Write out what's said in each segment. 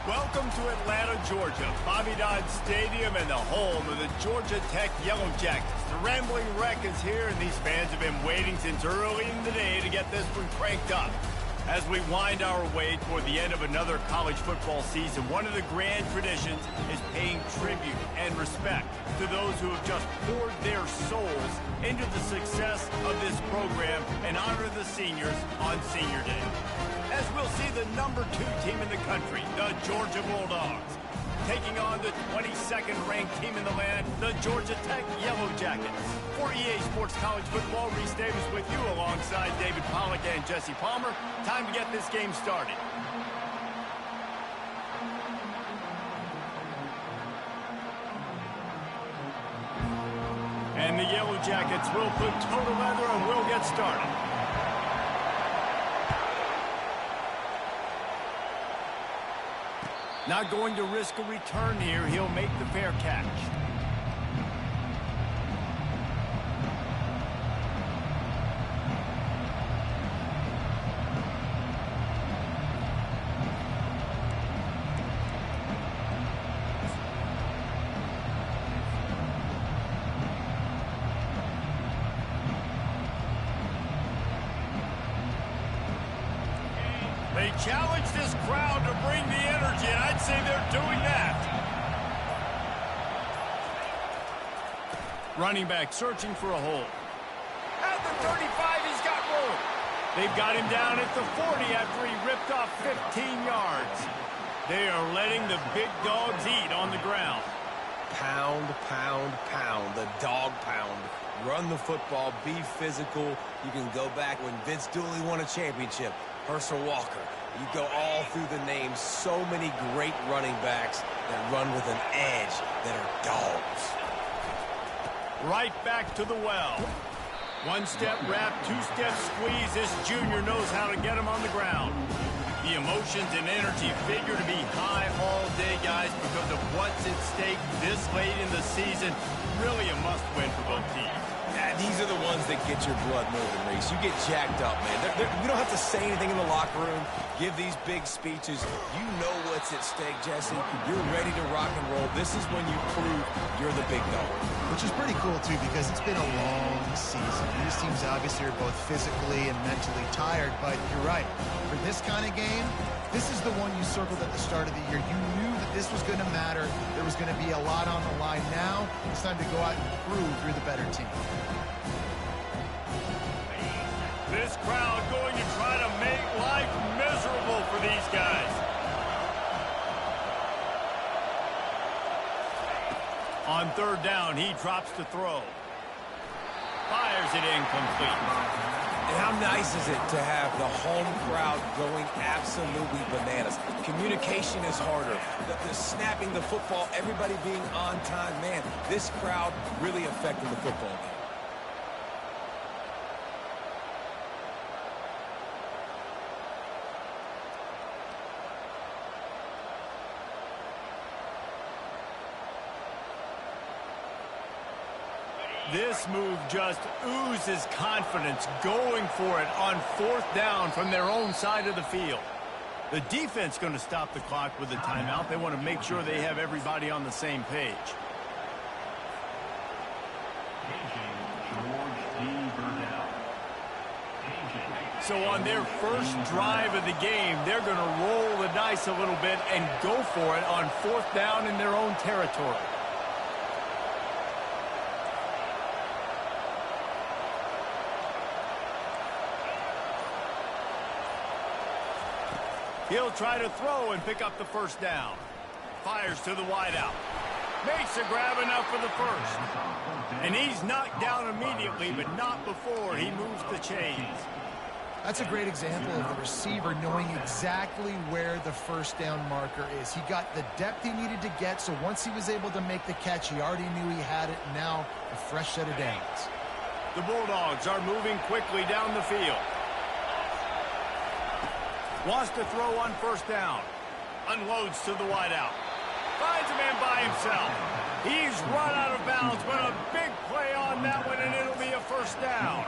Welcome to Atlanta, Georgia, Bobby Dodd Stadium and the home of the Georgia Tech Yellow Jackets. The Rambling Wreck is here, and these fans have been waiting since early in the day to get this one cranked up. As we wind our way toward the end of another college football season, one of the grand traditions is paying tribute and respect to those who have just poured their souls into the success of this program and honor the seniors on Senior Day. As we'll see the #2 team in the country, the Georgia Bulldogs, taking on the 22nd ranked team in the land, the Georgia Tech Yellow Jackets. For EA Sports College Football, Reese Davis with you alongside David Pollack and Jesse Palmer. Time to get this game started. And the Yellow Jackets will put toe to leather and we'll get started. Not going to risk a return here. He'll make the fair catch. They challenge this crowd to bring the energy, and I'd say they're doing that. Running back searching for a hole. At the 35, he's got room. They've got him down at the 40 after he ripped off 15 yards. They are letting the big dogs eat on the ground. Pound, pound, pound, the dog pound. Run the football, be physical. You can go back when Vince Dooley won a championship. Herschel Walker. You go all through the names. So many great running backs that run with an edge that are dogs. Right back to the well. One-step wrap, two-step squeeze. This junior knows how to get him on the ground. The emotions and energy figure to be high all day, guys, because of what's at stake this late in the season. Really a must-win for both teams. These are the ones that get your blood moving, Reese. You get jacked up, man. You don't have to say anything in the locker room, give these big speeches. You know what's at stake, Jesse. You're ready to rock and roll. This is when you prove you're the big dog. Which is pretty cool, too, because it's been a long season. These teams obviously are both physically and mentally tired, but you're right. For this kind of game, this is the one you circled at the start of the year. You knew that this was going to matter. There was going to be a lot on the line. Now it's time to go out and prove you're the better team. This crowd going to try to make life miserable for these guys. On third down, he drops to throw. Fires it incomplete. And how nice is it to have the home crowd going absolutely bananas? Communication is harder. The snapping the football, everybody being on time. Man, this crowd really affecting the football game. This move just oozes confidence, going for it on fourth down from their own side of the field. The defense going to stop the clock with a timeout. They want to make sure they have everybody on the same page. So on their first drive of the game, they're going to roll the dice a little bit and go for it on fourth down in their own territory. He'll try to throw and pick up the first down. Fires to the wideout. Makes a grab enough for the first. And he's knocked down immediately, but not before he moves the chains. That's a great example of the receiver knowing exactly where the first down marker is. He got the depth he needed to get, so once he was able to make the catch, he already knew he had it. Now, a fresh set of downs. The Bulldogs are moving quickly down the field. Wants to throw on first down. Unloads to the wideout. Finds a man by himself. He's run out of bounds, but a big play on that one, and it'll be a first down.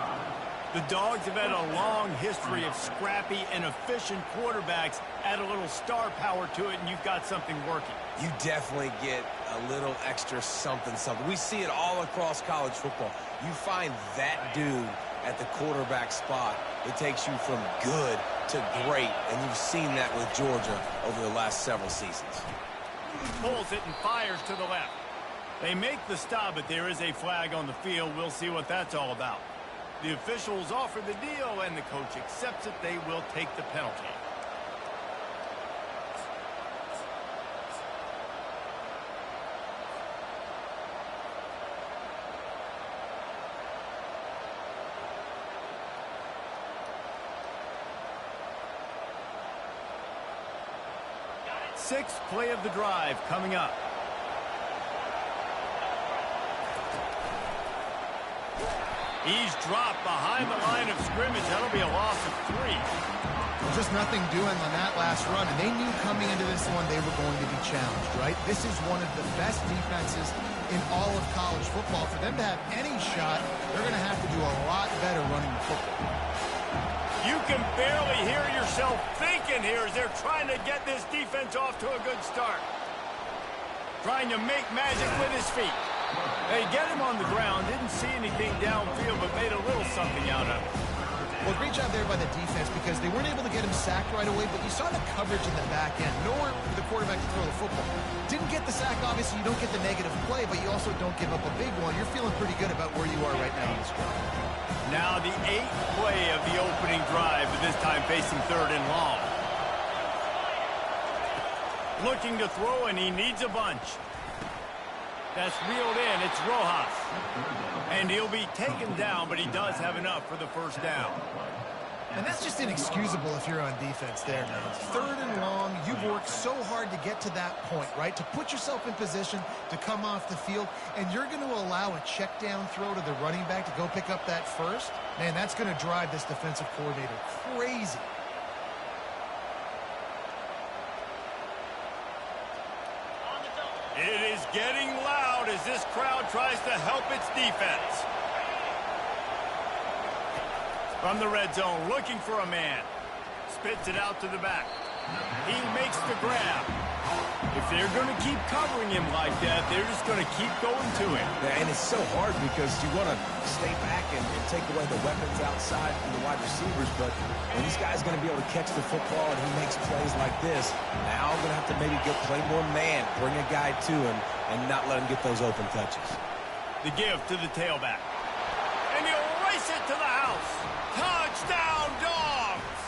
The Dogs have had a long history of scrappy and efficient quarterbacks. Add a little star power to it, and you've got something working. You definitely get a little extra something. We see it all across college football. You find that dude at the quarterback spot, it takes you from good to great, and you've seen that with Georgia over the last several seasons. Pulls it and fires to the left. They make the stop, but there is a flag on the field. We'll see what that's all about. The officials offer the deal, and the coach accepts it. They will take the penalty. Sixth play of the drive coming up. He's dropped behind the line of scrimmage. That'll be a loss of 3. Just nothing doing on that last run, and they knew coming into this one they were going to be challenged, right? This is one of the best defenses in all of college football. For them to have any shot, they're going to have to do a lot better running the football. You can barely hear yourself thinking here as they're trying to get this defense off to a good start. Trying to make magic with his feet. They get him on the ground, didn't see anything downfield, but made a little something out of it. Well, great job there by the defense because they weren't able to get him sacked right away, but you saw the coverage in the back end. Nowhere for the quarterback to throw the football. Didn't get the sack, obviously. You don't get the negative play, but you also don't give up a big one. You're feeling pretty good about where you are right now in this drive. Now the 8th play of the opening drive, but this time facing 3rd and long. Looking to throw, and he needs a bunch. That's reeled in. It's Rojas. And he'll be taken down, but he does have enough for the first down. And that's just inexcusable if you're on defense there, man. 3rd and long. You've worked so hard to get to that point, right? To put yourself in position to come off the field, and you're going to allow a check down throw to the running back to go pick up that first? Man, that's going to drive this defensive coordinator crazy. It is getting loud as this crowd tries to help its defense. From the red zone, looking for a man. Spits it out to the back. He makes the grab. If they're going to keep covering him like that, they're just going to keep going to him. Yeah, and it's so hard because you want to stay back and take away the weapons outside from the wide receivers, but when this guy's going to be able to catch the football and he makes plays like this, now going to have to maybe play more man, bring a guy to him, and not let him get those open touches. The give to the tailback. And he'll race it to the house. Touchdown, Dogs!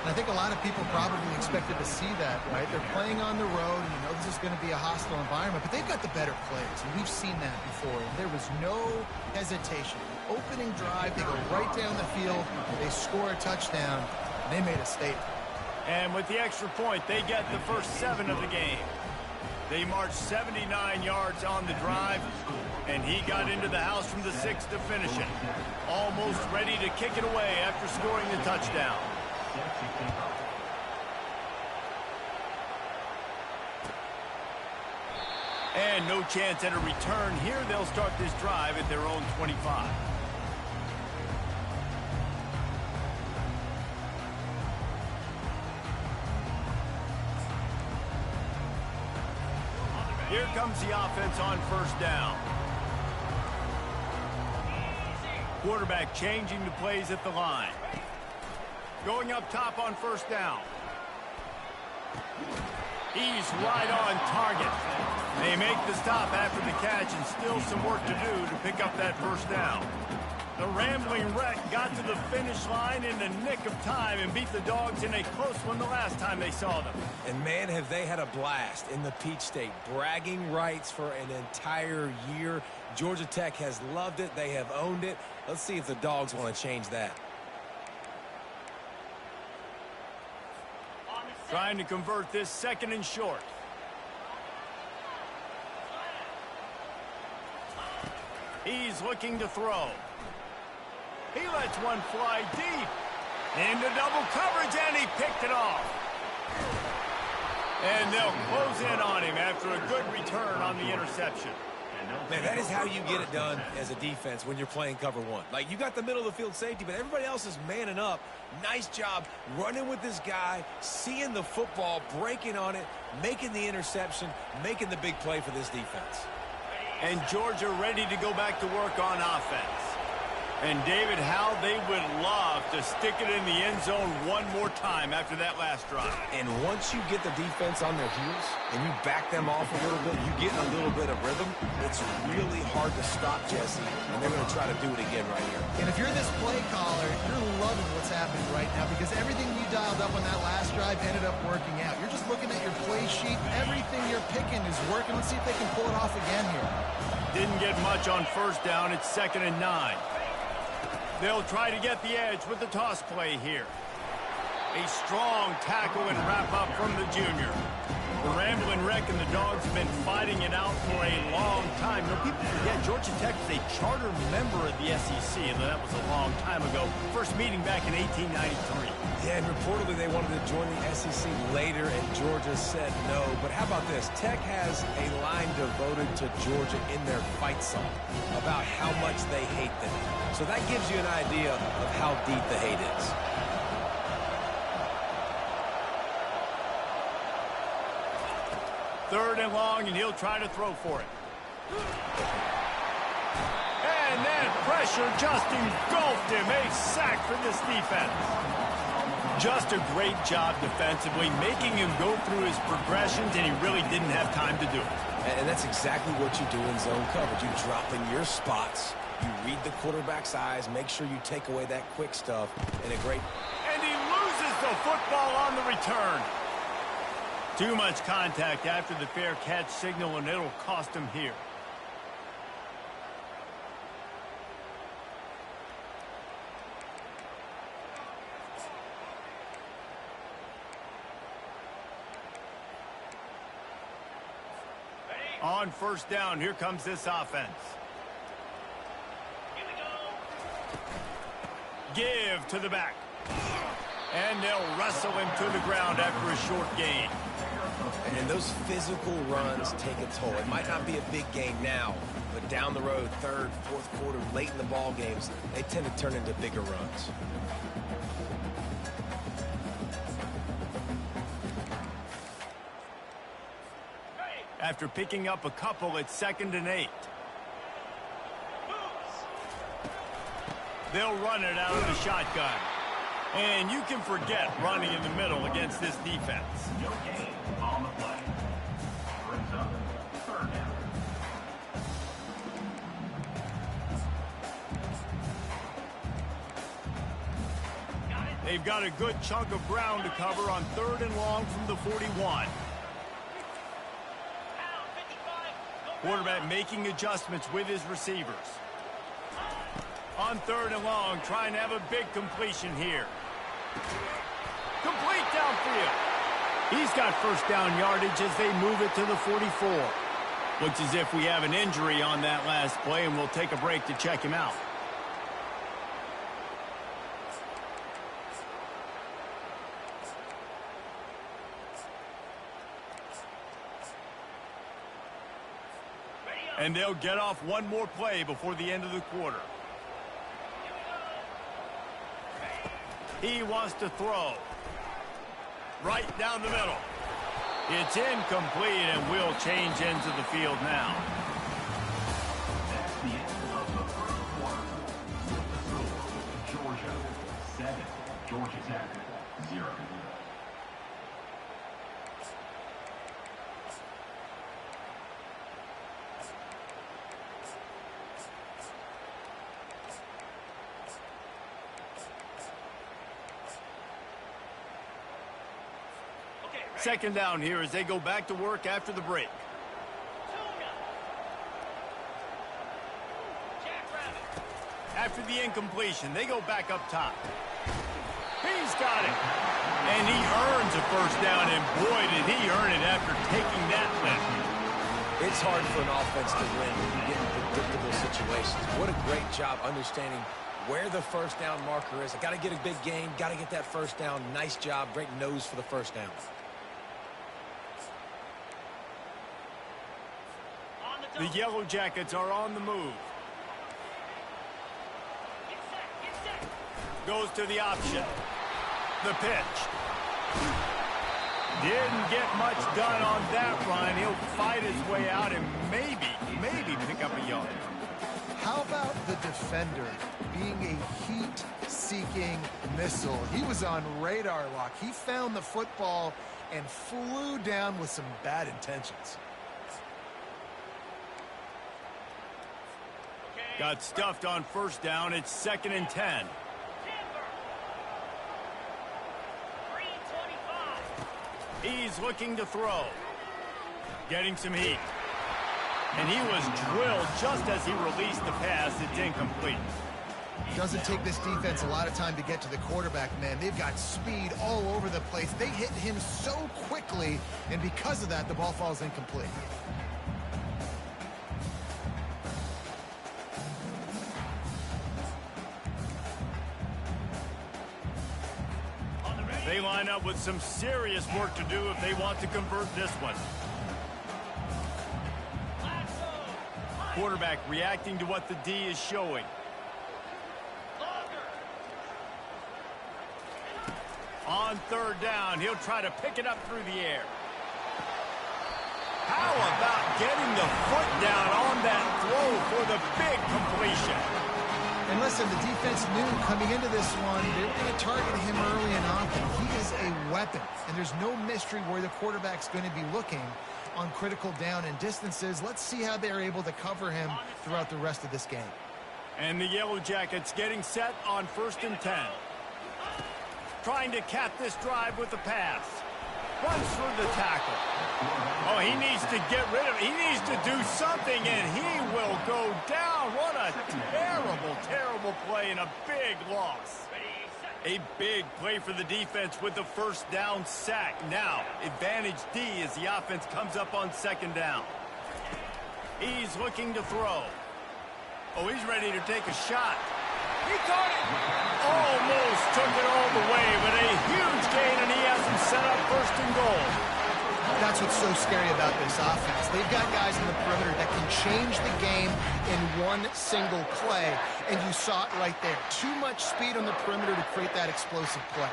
I think a lot of people probably expected to see that, right? They're playing on the road, and you know this is going to be a hostile environment, but they've got the better plays, and we've seen that before. And there was no hesitation. Opening drive, they go right down the field, they score a touchdown, and they made a statement. And with the extra point, they get the first 7 of the game. They marched 79 yards on the drive, and he got into the house from the 6 to finish it. Almost ready to kick it away after scoring the touchdown. And no chance at a return here. They'll start this drive at their own 25. Here comes the offense on first down. Quarterback changing the plays at the line. Going up top on first down. He's right on target. They make the stop after the catch, and still some work to do to pick up that first down. The Rambling Wreck got to the finish line in the nick of time and beat the Dogs in a close one the last time they saw them. And man, have they had a blast in the Peach State. Bragging rights for an entire year. Georgia Tech has loved it. They have owned it. Let's see if the Dogs want to change that. Trying to convert this 2nd and short. He's looking to throw. He lets one fly deep. Into double coverage, and he picked it off. And they'll close in on him after a good return on the interception. Man, that is how you get it done as a defense when you're playing cover one. Like, you got the middle of the field safety, but everybody else is manning up. Nice job running with this guy, seeing the football, breaking on it, making the interception, making the big play for this defense. And Georgia ready to go back to work on offense. And, David, how they would love to stick it in the end zone one more time after that last drive. And once you get the defense on their heels and you back them off a little bit, you get a little bit of rhythm, it's really hard to stop Jesse, and they're going to try to do it again right here. And if you're this play caller, you're loving what's happening right now because everything you dialed up on that last drive ended up working out. You're just looking at your play sheet. Everything you're picking is working. Let's see if they can pull it off again here. Didn't get much on first down. It's 2nd and 9. They'll try to get the edge with the toss play here. A strong tackle and wrap up from the junior. The Rambling Wreck and the Dogs have been fighting it out for a long time. You know, people forget Georgia Tech is a charter member of the SEC, and that was a long time ago. First meeting back in 1893. Yeah, and reportedly they wanted to join the SEC later, and Georgia said no. But how about this? Tech has a line devoted to Georgia in their fight song about how much they hate them. So that gives you an idea of how deep the hate is. Third and long, and he'll try to throw for it. And that pressure just engulfed him. A sack for this defense. Just a great job defensively, making him go through his progressions, and he really didn't have time to do it. And that's exactly what you do in zone coverage. You drop in your spots, you read the quarterback's eyes, make sure you take away that quick stuff, and And he loses the football on the return. Too much contact after the fair catch signal, and it'll cost him here. On first down, here comes this offense. Here we go. Give to the back. And they'll wrestle him to the ground after a short gain. And those physical runs take a toll. It might not be a big game now, but down the road, third, fourth quarter, late in the ball games, they tend to turn into bigger runs. After picking up a couple, it's 2nd and 8. They'll run it out of the shotgun. And you can forget running in the middle against this defense. No gain on the play. Brings up 3rd down. They've got a good chunk of ground to cover on 3rd and long from the 41. Quarterback making adjustments with his receivers. On 3rd and long, trying to have a big completion here. Complete downfield. He's got first down yardage as they move it to the 44. Looks as if we have an injury on that last play, and we'll take a break to check him out. And they'll get off one more play before the end of the quarter. He wants to throw. Right down the middle. It's incomplete, and we'll change ends of the field now. That's the end of the first quarter. With the score, Georgia 7, Georgia Tech 0. Second down here as they go back to work after the break. After the incompletion, they go back up top. He's got it. And he earns a first down, and boy, did he earn it after taking that lift. It's hard for an offense to win when you get in predictable situations. What a great job understanding where the first down marker is. I got to get a big gain, got to get that first down. Nice job, great nose for the first down. The Yellow Jackets are on the move. Goes to the option. The pitch. Didn't get much done on that run. He'll fight his way out and maybe pick up a yard. How about the defender being a heat-seeking missile? He was on radar lock. He found the football and flew down with some bad intentions. Got stuffed on first down. It's 2nd and 10. He's looking to throw. Getting some heat. And he was drilled just as he released the pass. It's incomplete. Doesn't take this defense a lot of time to get to the quarterback, man. They've got speed all over the place. They hit him so quickly, and because of that, the ball falls incomplete. They line up with some serious work to do if they want to convert this one. Quarterback reacting to what the D is showing. On 3rd down, he'll try to pick it up through the air. How about getting the foot down on that throw for the big completion? And listen, the defense knew coming into this one, they were going to target him early and often. He is a weapon, and there's no mystery where the quarterback's going to be looking on critical down and distances. Let's see how they're able to cover him throughout the rest of this game. And the Yellow Jackets getting set on 1st and 10. Trying to cap this drive with the pass. Runs through the tackle. Oh, he needs to get rid of it. He needs to do something, and he will go down. What a terrible play and a big loss. A big play for the defense with the 1st down sack. Now, advantage D as the offense comes up on 2nd down. He's looking to throw. Oh, he's ready to take a shot. He caught it. Almost took it all the way, but a huge gain, and he has him set up 1st and goal. That's what's so scary about this offense. They've got guys in the perimeter that can change the game in one single play, and you saw it right there. Too much speed on the perimeter to create that explosive play.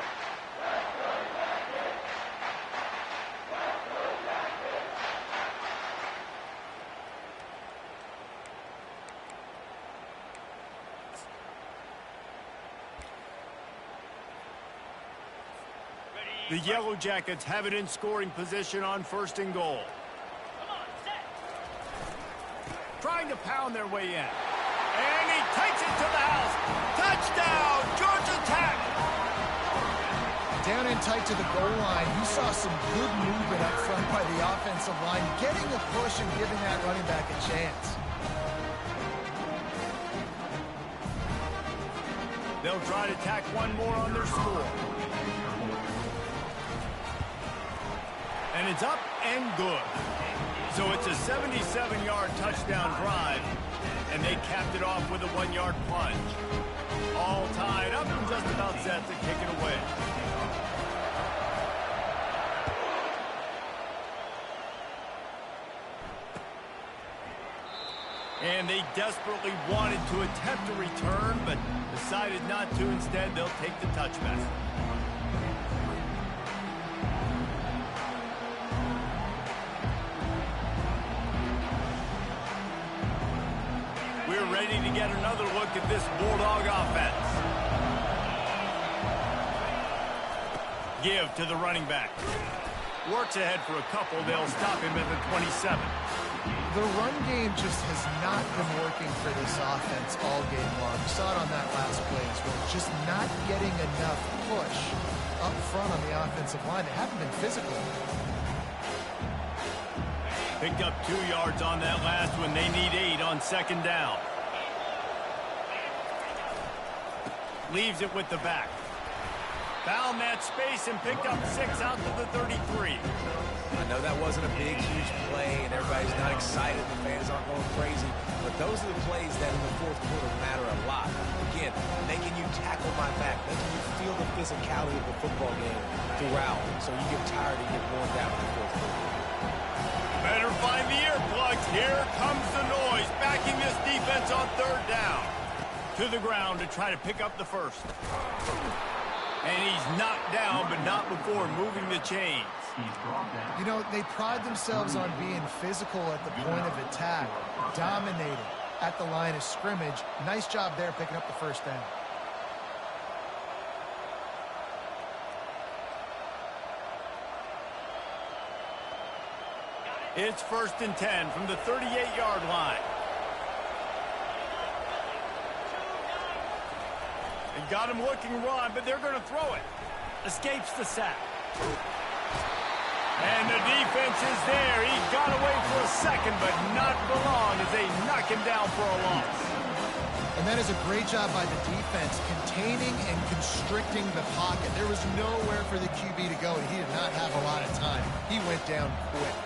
The Yellow Jackets have it in scoring position on 1st and goal. Trying to pound their way in. And he takes it to the house. Touchdown, Georgia Tech! Down and tight to the goal line. You saw some good movement up front by the offensive line, getting a push and giving that running back a chance. They'll try to tack one more on their score. And it's up and good. So it's a 77-yard touchdown drive, and they capped it off with a 1-yard plunge. All tied up and just about set to kick it away. And they desperately wanted to attempt a return, but decided not to. Instead, they'll take the touchback. We're ready to get another look at this Bulldog offense. Give to the running back. Works ahead for a couple. They'll stop him at the 27. The run game just has not been working for this offense all game long. You saw it on that last play as well. Just not getting enough push up front on the offensive line. They haven't been physical. Picked up 2 yards on that last one. They need 8 on 2nd down. Leaves it with the back. Found that space and picked up 6 out to the 33. I know that wasn't a big, huge play, and everybody's not excited. The fans aren't going crazy. But those are the plays that in the 4th quarter matter a lot. Again, making you tackle my back, making you feel the physicality of the football game throughout. So you get tired and get worn down in the 4th quarter. Better find the earplugs. Here comes the noise, backing this defense on third down. To the ground to try to pick up the first. And he's knocked down, but not before moving the chains. You know, they pride themselves on being physical at the point of attack, dominating at the line of scrimmage. Nice job there picking up the first down. It's 1st and 10 from the 38-yard line. They got him looking run, but they're going to throw it. Escapes the sack. And the defense is there. He got away for a second, but not for long as they knock him down for a loss. And that is a great job by the defense, containing and constricting the pocket. There was nowhere for the QB to go, and he did not have a lot of time. He went down quick.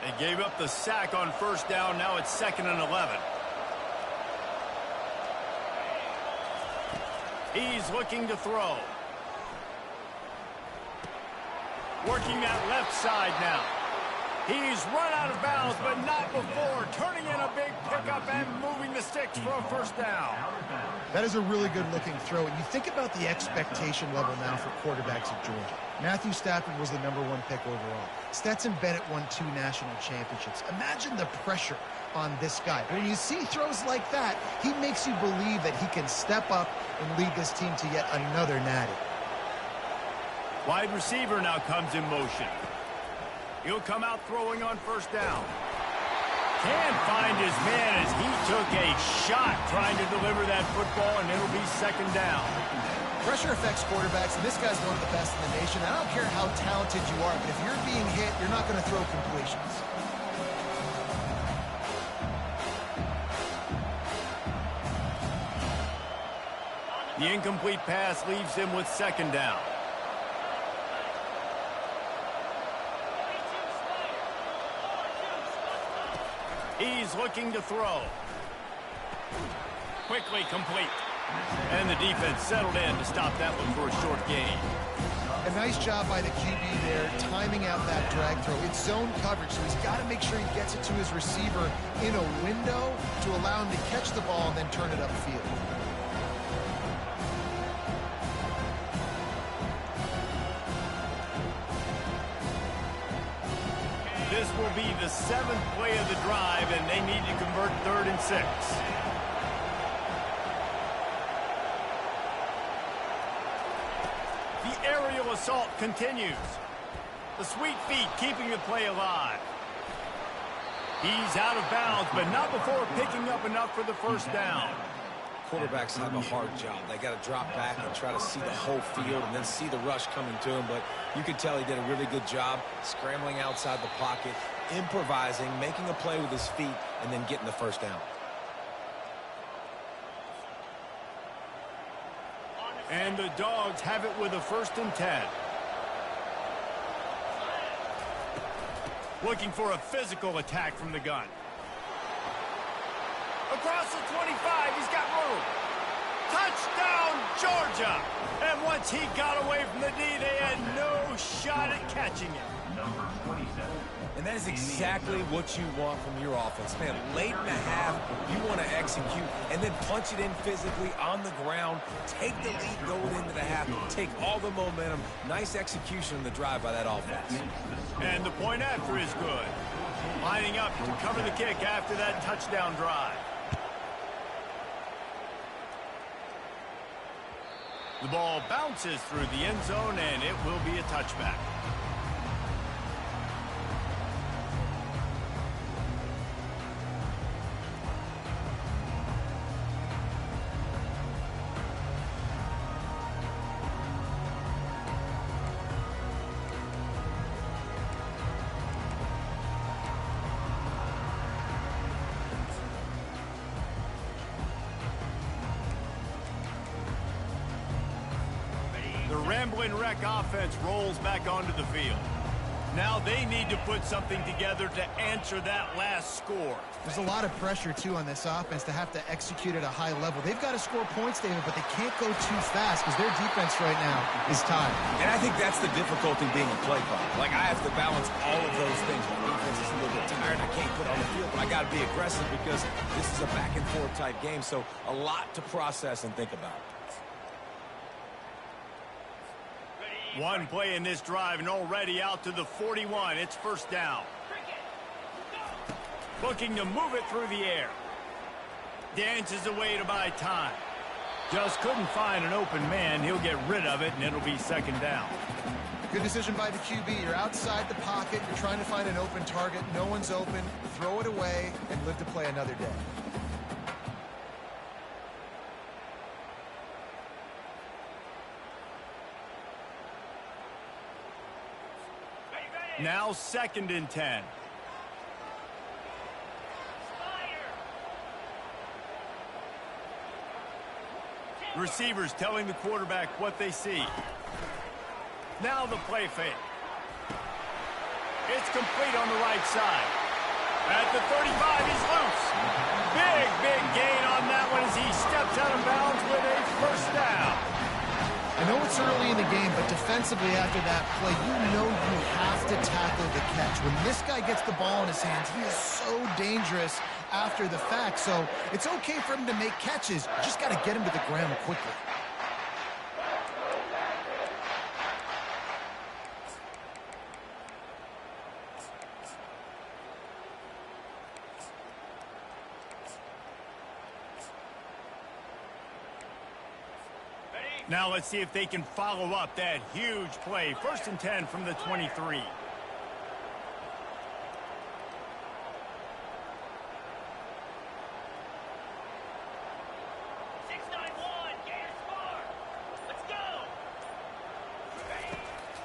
They gave up the sack on first down. Now it's 2nd and 11. He's looking to throw. Working that left side now. He's run out of bounds, but not before. Turning in a big pickup and moving the sticks for a first down. That is a really good-looking throw. And you think about the expectation level now for quarterbacks at Georgia. Matthew Stafford was the #1 pick overall. Stetson Bennett won 2 national championships. Imagine the pressure on this guy. But when you see throws like that, he makes you believe that he can step up and lead this team to yet another natty. Wide receiver now comes in motion. He'll come out throwing on first down. Can't find his man as he took a shot trying to deliver that football, and it'll be 2nd down. Pressure affects quarterbacks, and this guy's one of the best in the nation. I don't care how talented you are, but if you're being hit, you're not going to throw completions. The incomplete pass leaves him with 2nd down. He's looking to throw. Quickly complete. And the defense settled in to stop that one for a short gain. A nice job by the QB there, timing out that drag throw. It's zone coverage, so he's got to make sure he gets it to his receiver in a window to allow him to catch the ball and then turn it upfield. This will be the 7th play of the drive, and they need to convert 3rd and 6. The aerial assault continues. The sweet feet keeping the play alive. He's out of bounds, but not before picking up enough for the first down. Quarterbacks have a hard job. They got to drop back and try to see the whole field and then see the rush coming to him. But you could tell he did a really good job scrambling outside the pocket, improvising, making a play with his feet, and then getting the first down. And the Dogs have it with a 1st and 10. Looking for a physical attack from the gun. Across the 25, he's got room. Touchdown, Georgia! And once he got away from the D, they had no shot at catching him. Number 27. And that is exactly what you want from your offense. Man, late in the half, you want to execute and then punch it in physically on the ground, take the lead going into the half, take all the momentum. Nice execution on the drive by that offense. And the point after is good. Lining up to cover the kick after that touchdown drive. The ball bounces through the end zone, and it will be a touchback. The Ramblin' Wreck offense rolls back onto the field. Now they need to put something together to answer that last score. There's a lot of pressure, too, on this offense to have to execute at a high level. They've got to score points, David, but they can't go too fast because their defense right now is tired. And I think that's the difficulty being a play caller. Like, I have to balance all of those things. My defense is a little bit tired. I can't put on the field, but I got to be aggressive because this is a back-and-forth type game, so a lot to process and think about. One play in this drive and already out to the 41. It's first down. Looking to move it through the air. Dances away to buy time. Just couldn't find an open man. He'll get rid of it, and it'll be second down. Good decision by the QB. You're outside the pocket. You're trying to find an open target. No one's open. Throw it away and live to play another day. Now 2nd and 10. Receivers telling the quarterback what they see. Now the play fake. It's complete on the right side. At the 35, he's loose. Big gain on that one as he steps out of bounds with a first down. I know it's early in the game, but defensively after that play, you know you have to tackle the catch. When this guy gets the ball in his hands, he is so dangerous after the fact. So it's okay for him to make catches. You just got to get him to the ground quickly. Now let's see if they can follow up that huge play. 1st and 10 from the 23.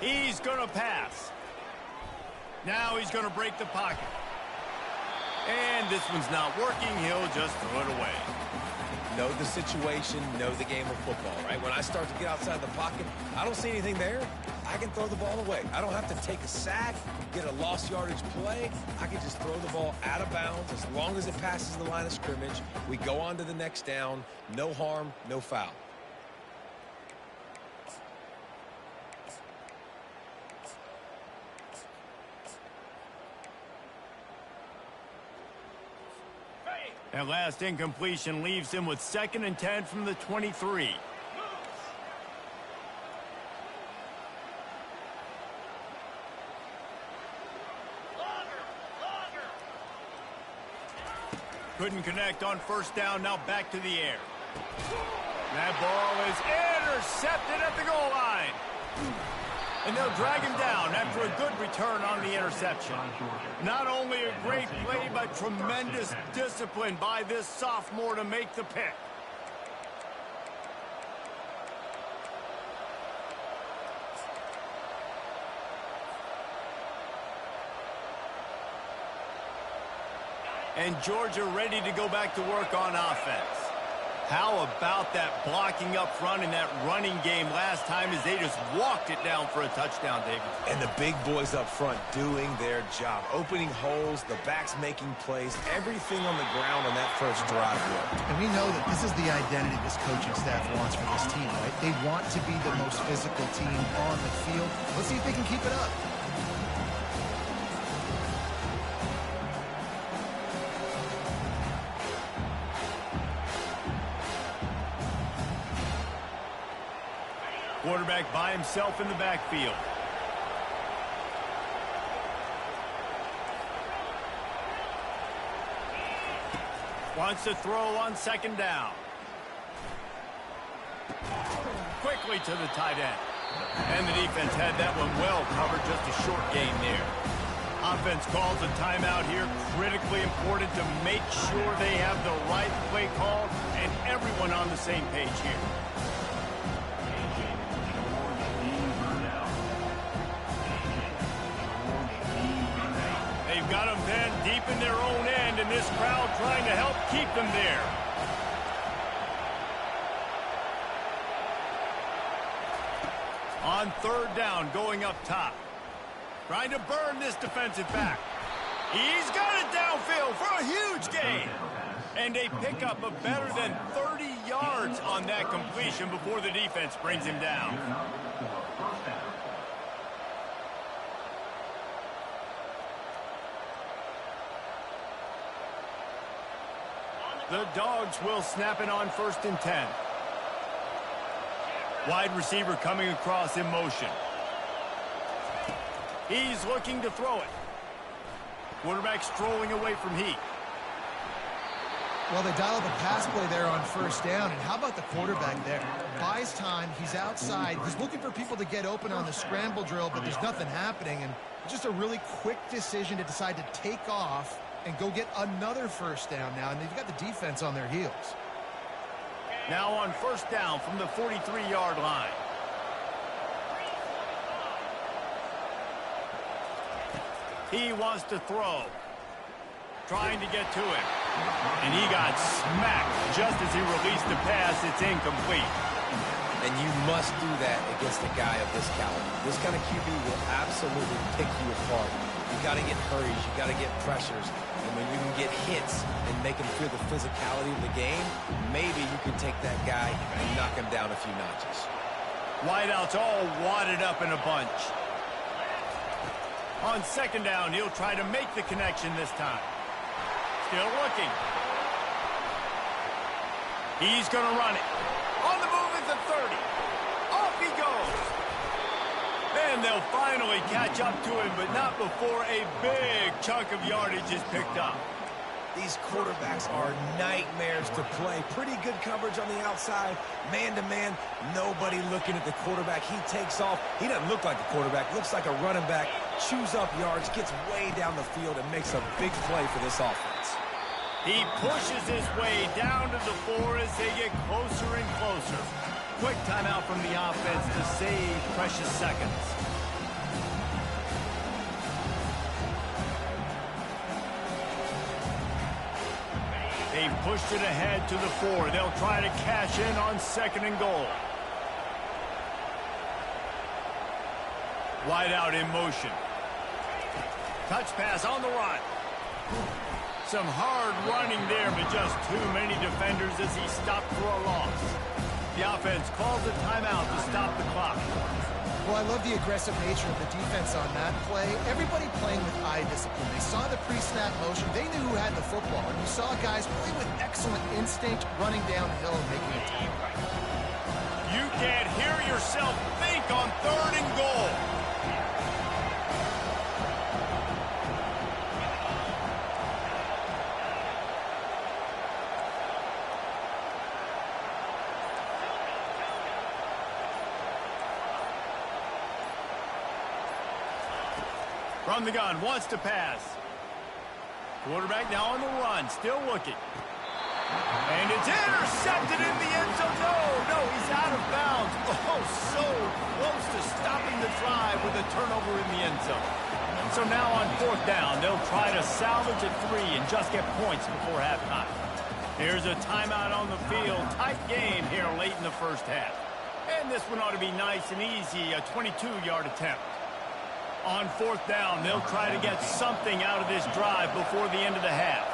He's going to pass. Now he's going to break the pocket. And this one's not working. He'll just throw it away. Know the situation, know the game of football, right? When I start to get outside the pocket, I don't see anything there. I can throw the ball away. I don't have to take a sack, get a lost yardage play. I can just throw the ball out of bounds as long as it passes the line of scrimmage. We go on to the next down. No harm, no foul. That last incompletion leaves him with 2nd and 10 from the 23. Couldn't connect on first down. Now back to the air. That ball is intercepted at the goal line. And they'll drag him down after a good return on the interception. Not only a great play, but tremendous discipline by this sophomore to make the pick. And Georgia ready to go back to work on offense. How about that blocking up front in that running game last time as they just walked it down for a touchdown, David? And the big boys up front doing their job. Opening holes, the backs making plays, everything on the ground on that first drive worked. And we know that this is the identity this coaching staff wants for this team, right? They want to be the most physical team on the field. Let's see if they can keep it up. Quarterback by himself in the backfield. Wants to throw on 2nd down. Quickly to the tight end. And the defense had that one well covered, just a short gain there. Offense calls a timeout here. Critically important to make sure they have the right play call and everyone on the same page here. They've got them then deep in their own end, and this crowd trying to help keep them there. On 3rd down, going up top. Trying to burn this defensive back. He's got it downfield for a huge gain. And a pickup of better than 30 yards on that completion before the defense brings him down. The Dogs will snap it on 1st and 10. Wide receiver coming across in motion. He's looking to throw it. Quarterback strolling away from heat. Well, they dialed the pass play there on 1st down, and how about the quarterback there? Buys time, he's outside, he's looking for people to get open on the scramble drill, but there's nothing happening, and just a really quick decision to decide to take off and go get another 1st down now, and they've got the defense on their heels. Now on 1st down from the 43-yard line. He wants to throw. Trying to get to him. And he got smacked just as he released the pass. It's incomplete. And you must do that against a guy of this caliber. This kind of QB will absolutely pick you apart. You got to get hurries. You got to get pressures. And when you can get hits and make him feel the physicality of the game, maybe you can take that guy and knock him down a few notches. Wideouts all wadded up in a bunch. On 2nd down, he'll try to make the connection this time. Still looking. He's going to run it. On the move at the 30. Off he goes. And they'll finally catch up to him, but not before a big chunk of yardage is picked up. These quarterbacks are nightmares to play. Pretty good coverage on the outside. Man-to-man, nobody looking at the quarterback. He takes off. He doesn't look like a quarterback. Looks like a running back. Chews up yards, gets way down the field, and makes a big play for this offense. He pushes his way down to the 4 as they get closer and closer. Quick timeout from the offense to save precious seconds. They've pushed it ahead to the 4. They'll try to cash in on 2nd and goal. Wide out in motion. Touch pass on the run. Some hard running there, but just too many defenders as he stopped for a loss. The offense calls a timeout to stop the clock. Well, I love the aggressive nature of the defense on that play. Everybody playing with eye discipline. They saw the pre-snap motion. They knew who had the football. And you saw guys play with excellent instinct, running downhill and making a tackle. You can't hear yourself think on 3rd and goal. From the gun, wants to pass. Quarterback now on the run, still looking. And it's intercepted in the end zone. No, he's out of bounds. Oh, so close to stopping the drive with a turnover in the end zone. So now on 4th down, they'll try to salvage a 3 and just get points before halftime. Here's a timeout on the field. Tight game here late in the 1st half. And this one ought to be nice and easy, a 22-yard attempt. On 4th down, they'll try to get something out of this drive before the end of the half.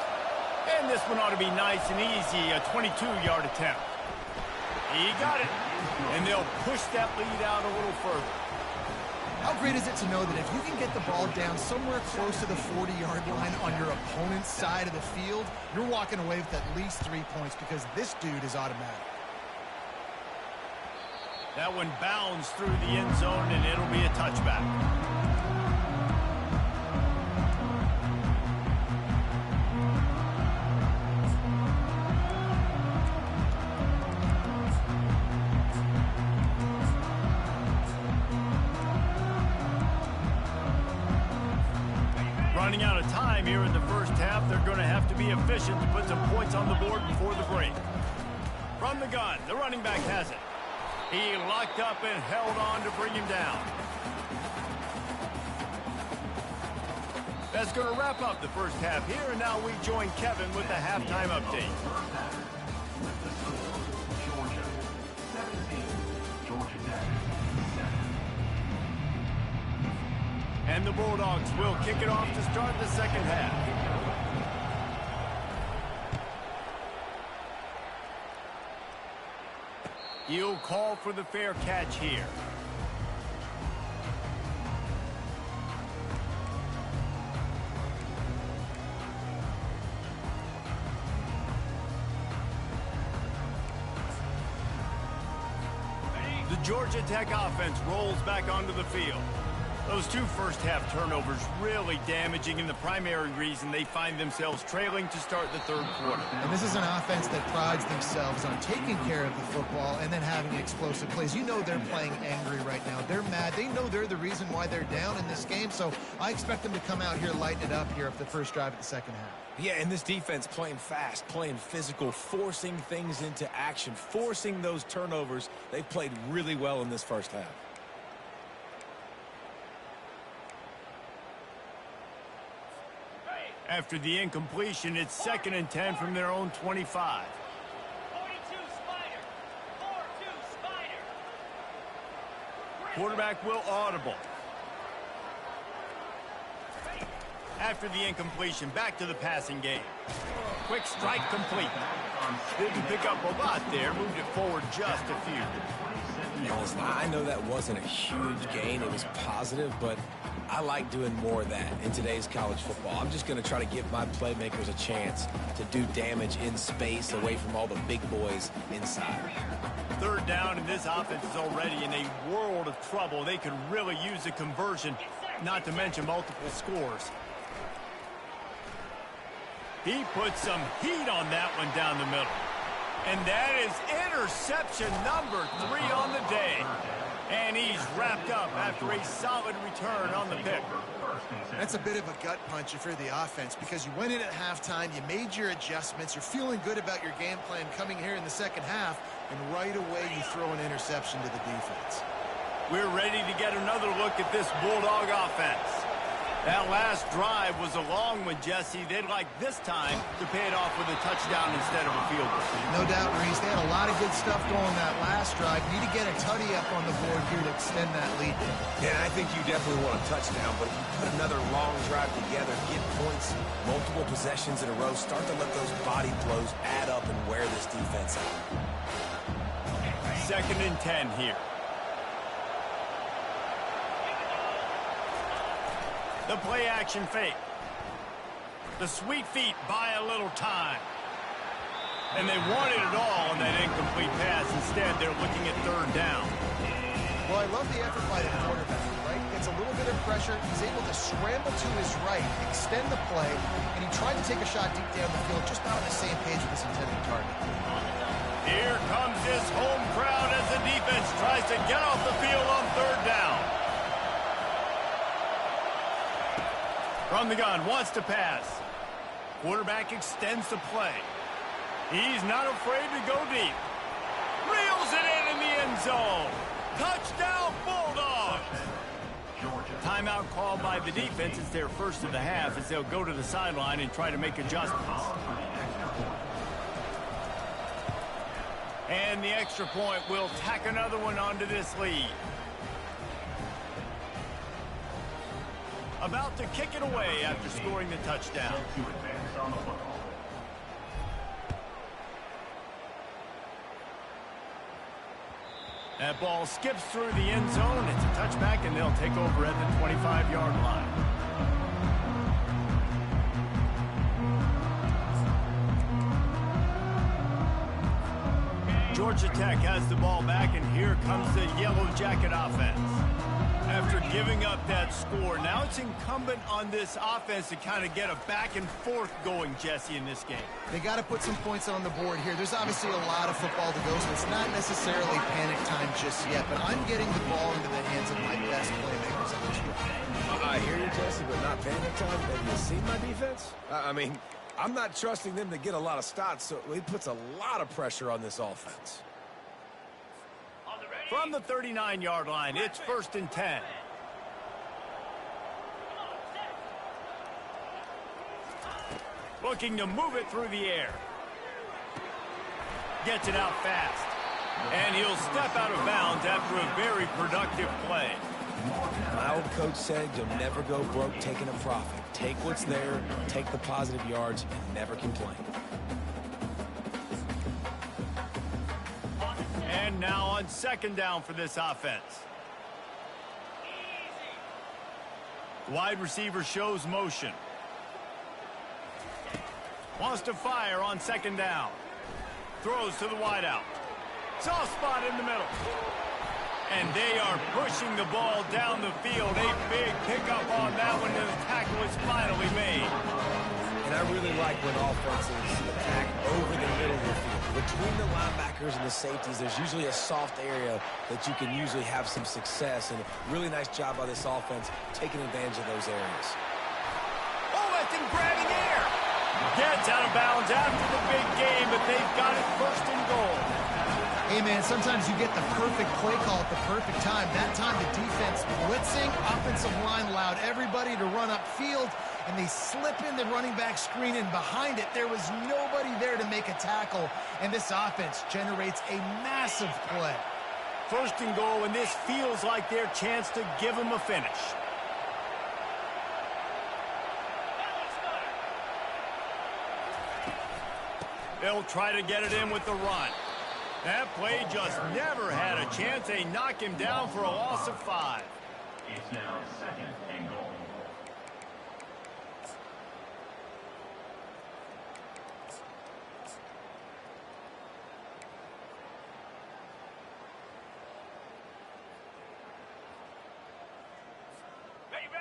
And this one ought to be nice and easy, a 22-yard attempt. He got it. And they'll push that lead out a little further. How great is it to know that if you can get the ball down somewhere close to the 40-yard line on your opponent's side of the field, you're walking away with at least 3 points because this dude is automatic. That one bounds through the end zone, and it'll be a touchback. Running out of time here in the 1st half, they're going to have to be efficient to put some points on the board before the break. From the gun, the running back has it. He locked up and held on to bring him down. That's going to wrap up the 1st half here, and now we join Kevin with the halftime update. Georgia 17, Georgia Tech 7. And the Bulldogs will kick it off to start the second half. He'll call for the fair catch here. The Georgia Tech offense rolls back onto the field. Those two first-half turnovers really damaging, and the primary reason they find themselves trailing to start the third quarter. And this is an offense that prides themselves on taking care of the football and then having explosive plays. You know they're playing angry right now. They're mad. They know they're the reason why they're down in this game, so I expect them to come out here, lighten it up here for the first drive of the second half. Yeah, and this defense playing fast, playing physical, forcing things into action, forcing those turnovers. They've played really well in this first half. After the incompletion, it's 2nd and 10 from their own 25. 42 Spider. 4-2 Spider. Quarterback will audible. After the incompletion, back to the passing game. Quick strike complete. Didn't pick up a lot there, moved it forward just a few. Listen, I know that wasn't a huge gain. It was positive, but I like doing more of that in today's college football. I'm just going to try to give my playmakers a chance to do damage in space away from all the big boys inside. Third down, and this offense is already in a world of trouble. They could really use a conversion, not to mention multiple scores. He put some heat on that one down the middle. And that is interception number 3 on the day. And he's wrapped up after a solid return on the pick. That's a bit of a gut punch if you're the offense, because you went in at halftime, you made your adjustments, you're feeling good about your game plan coming here in the second half, and right away you throw an interception to the defense. We're ready to get another look at this Bulldog offense. That last drive was a long one, Jesse. They'd like this time to pay it off with a touchdown instead of a field goal. No doubt, Reese. They had a lot of good stuff going that last drive. Need to get a tutty up on the board here to extend that lead. Yeah, I think you definitely want a touchdown, but if you put another long drive together, get points, multiple possessions in a row, start to let those body blows add up and wear this defense out. 2nd and 10 here. The play-action fake. The sweet feet buy a little time. And they wanted it all on that incomplete pass. Instead, they're looking at third down. Well, I love the effort by the quarterback, right? Gets a little bit of pressure. He's able to scramble to his right, extend the play, and he tried to take a shot deep down the field, just not on the same page with his intended target. Here comes his home crowd as the defense tries to get off the field on third down. From the gun, wants to pass. Quarterback extends the play. He's not afraid to go deep. Reels it in the end zone. Touchdown, Bulldogs! Timeout called by the defense. It's their first of the half as they'll go to the sideline and try to make adjustments. And the extra point will tack another one onto this lead. About to kick it away after scoring the touchdown. That ball skips through the end zone. It's a touchback, and they'll take over at the 25-yard line. Georgia Tech has the ball back, and here comes the Yellow Jacket offense. After giving up that score, now it's incumbent on this offense to kind of get a back and forth going, Jesse, in this game. They got to put some points on the board here. There's obviously a lot of football to go, so it's not necessarily panic time just yet, but I'm getting the ball into the hands of my best playmakers in this game. I hear you, Jesse, but not panic time. Have you seen my defense? I mean, I'm not trusting them to get a lot of stops, so it puts a lot of pressure on this offense. From the 39-yard line, it's 1st and 10. Looking to move it through the air. Gets it out fast. And he'll step out of bounds after a very productive play. My old coach said you'll never go broke taking a profit. Take what's there, take the positive yards, and never complain. And now on second down for this offense. Wide receiver shows motion. Wants to fire on second down. Throws to the wideout. Soft spot in the middle. And they are pushing the ball down the field. A big pickup on that one, and the tackle is finally made. And I really like when offenses attack over the middle of the field. Between the linebackers and the safeties, there's usually a soft area that you can usually have some success. And a really nice job by this offense taking advantage of those areas. Oh, that's him grabbing air. Gets out of bounds after the big game, but they've got it first and goal. Hey, man, sometimes you get the perfect play call at the perfect time. That time the defense blitzing, offensive line allowed everybody to run upfield, and they slip in the running back screen, and behind it, there was nobody there to make a tackle, and this offense generates a massive play. First and goal, and this feels like their chance to give them a finish. They'll try to get it in with the run. That play just never had a chance. They knock him down for a loss of 5. It's now second and goal.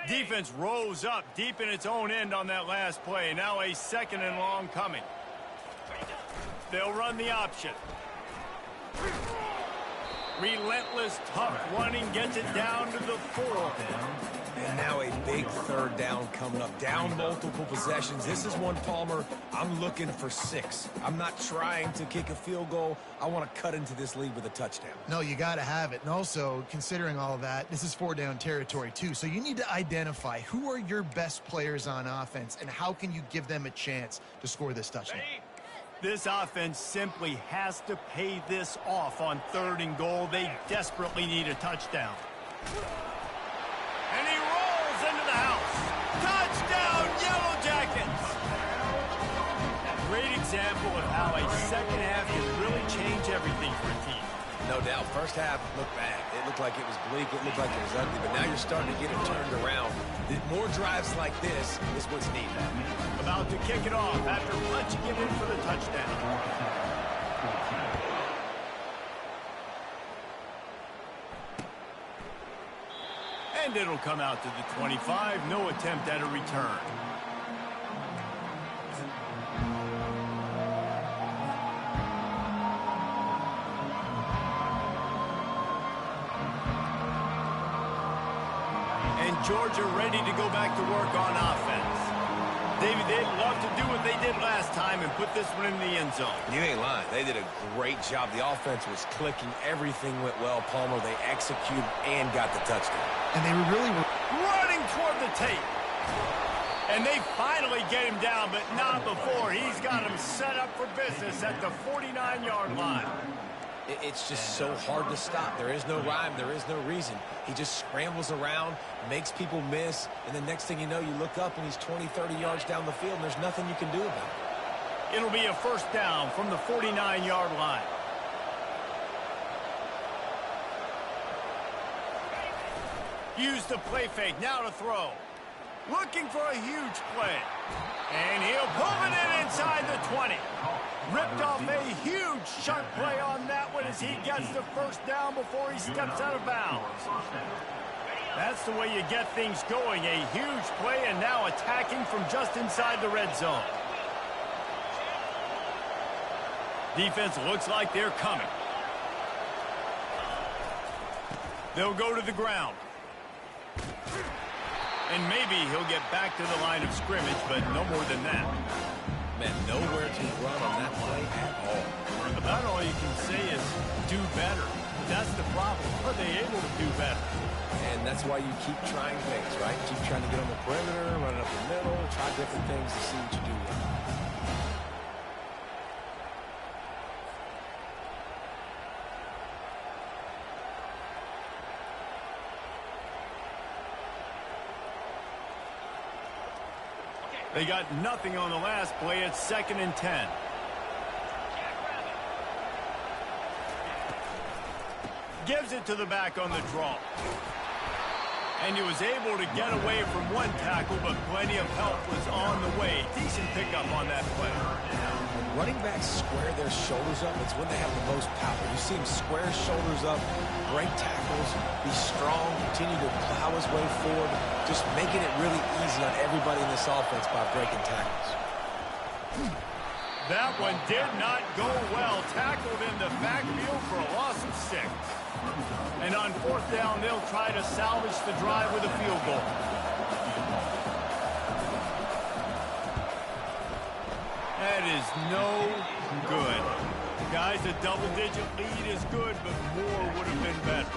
Defense rose up deep in its own end on that last play. Now a second and long coming. They'll run the option. Relentless, tough running gets it down to the 4. And now a big third down coming up. Down multiple possessions. This is one, Palmer, I'm looking for 6. I'm not trying to kick a field goal. I want to cut into this lead with a touchdown. No, you got to have it. And also, considering all of that, this is 4-down territory, too. So you need to identify who are your best players on offense and how can you give them a chance to score this touchdown. This offense simply has to pay this off on third and goal. They desperately need a touchdown. And he rolls into the house. Touchdown, Yellow Jackets! Great example of how a second half can really change everything for a team. No doubt. First half looked bad. It looked like it was bleak. It looked like it was ugly. But now you're starting to get it turned around. More drives like this is what's needed. About to kick it off after punching it in for the touchdown. And it'll come out to the 25. No attempt at a return. And Georgia ready to go back to work on offense. David, they'd love to do what they did last time and put this one in the end zone. You ain't lying. They did a great job. The offense was clicking. Everything went well. Palmer, they executed and got the touchdown. And they were really running toward the tape. And they finally get him down, but not before. He's got him set up for business at the 49-yard line. It's just so hard to stop. There is no rhyme. There is no reason. He just scrambles around, makes people miss, and the next thing you know, you look up and he's 20, 30 yards down the field, and there's nothing you can do about it. It'll be a first down from the 49-yard line. Use the play fake, now to throw. Looking for a huge play. And he'll pull it in inside the 20. Ripped off a huge sharp play on that one as he gets the first down before he steps out of bounds. That's the way you get things going. A huge play and now attacking from just inside the red zone. Defense looks like they're coming. They'll go to the ground. And maybe he'll get back to the line of scrimmage, but no more than that. Man, nowhere to run on that play at all. About all you can say is do better. That's the problem. Are they able to do better? And that's why you keep trying things, right? Keep trying to get on the perimeter, run it up the middle, try different things to see what you do well. They got nothing on the last play. It's 2nd and 10. Gives it to the back on the draw. And he was able to get away from one tackle, but plenty of help was on the way. Decent pickup on that play. Running backs square their shoulders up. It's when they have the most power. You see him square shoulders up, break tackles, be strong, continue to plow his way forward, just making it really easy on everybody in this offense by breaking tackles. That one did not go well. Tackled in the backfield for a loss of 6. And on 4th down, they'll try to salvage the drive with a field goal. That is no good. Guys, a double-digit lead is good, but more would have been better.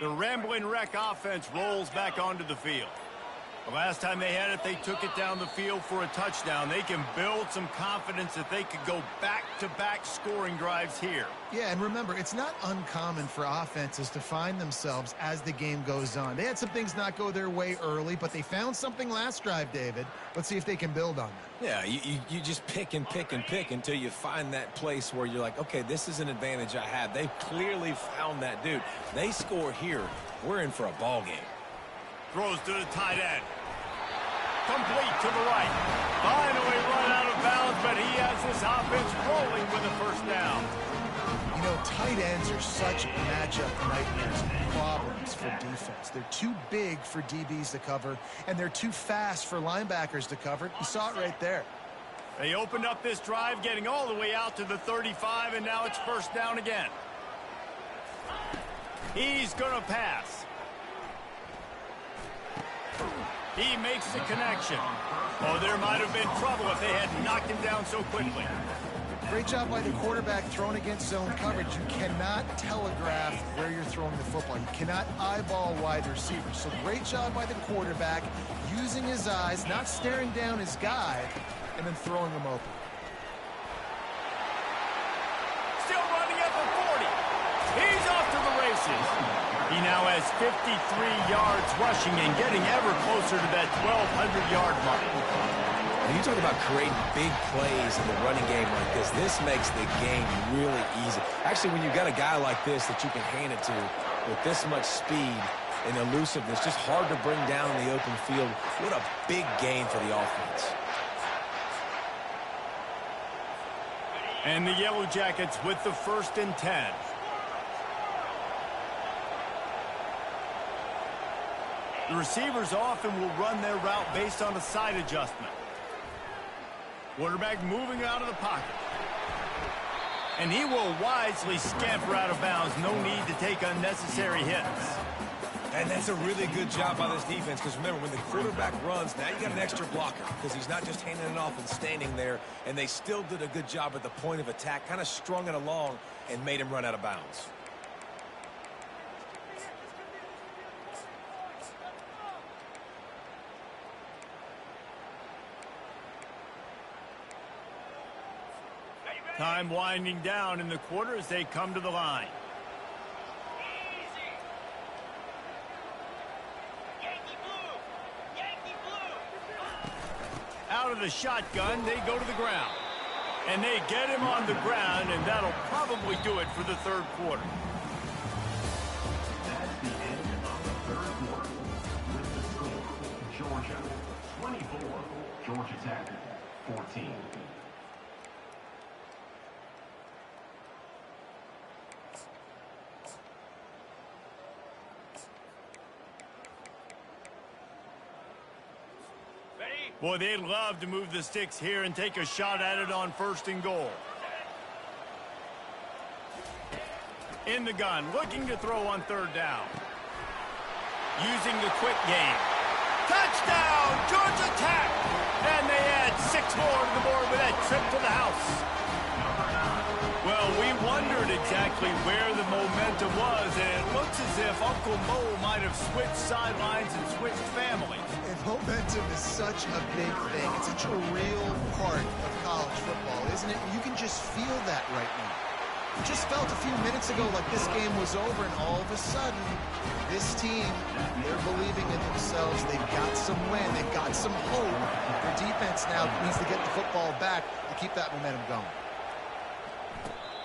The Rambling Wreck offense rolls back onto the field. The last time they had it, they took it down the field for a touchdown. They can build some confidence that they could go back-to-back scoring drives here. Yeah, and remember, it's not uncommon for offenses to find themselves as the game goes on. They had some things not go their way early, but they found something last drive, David. Let's see if they can build on that. Yeah, you just pick and pick and pick until you find that place where you're like, okay, this is an advantage I have. They've clearly found that, dude. They score here, we're in for a ball game. Throws to the tight end. Complete to the right. Finally run out of bounds, but he has this offense rolling with a 1st down. You know, tight ends are such matchup nightmares and problems for defense. They're too big for DBs to cover, and they're too fast for linebackers to cover. You saw it right there. They opened up this drive, getting all the way out to the 35, and now it's 1st down again. He's going to pass. He makes the connection. Oh, there might have been trouble if they had knocked him down so quickly. Great job by the quarterback thrown against zone coverage. You cannot telegraph where you're throwing the football. You cannot eyeball wide receivers. So great job by the quarterback using his eyes, not staring down his guy, and then throwing him open. Still running at the 40. He's off to the races. He now has 53 yards rushing and getting ever closer to that 1,200-yard mark. When you talk about creating big plays in the running game like this, this makes the game really easy. Actually, when you've got a guy like this that you can hand it to with this much speed and elusiveness, just hard to bring down in the open field, what a big gain for the offense. And the Yellow Jackets with the 1st and 10. The receivers often will run their route based on a side adjustment. Quarterback moving out of the pocket. And he will wisely scamper out of bounds. No need to take unnecessary hits. And that's a really good job by this defense, because remember, when the quarterback runs, now you got an extra blocker, because he's not just handing it off and standing there, and they still did a good job at the point of attack, kind of strung it along and made him run out of bounds. Time winding down in the quarter as they come to the line. Out of the shotgun, they go to the ground. And they get him on the ground, and that'll probably do it for the 3rd quarter. That's the end of the 3rd quarter. With the score, Georgia 24, Georgia Tech 14. Boy, they'd love to move the sticks here and take a shot at it on 1st and goal. In the gun, looking to throw on 3rd down. Using the quick game. Touchdown, Georgia Tech! And they add 6 more to the board with that trip to the house. Well, we wondered exactly where the momentum was, and it looks as if Uncle Mo might have switched sidelines and switched families. And momentum is such a big thing. It's such a real part of college football, isn't it? You can just feel that right now. It just felt a few minutes ago like this game was over, and all of a sudden, this team, they're believing in themselves. They've got some wind. They've got some hope. Their defense now needs to get the football back to keep that momentum going.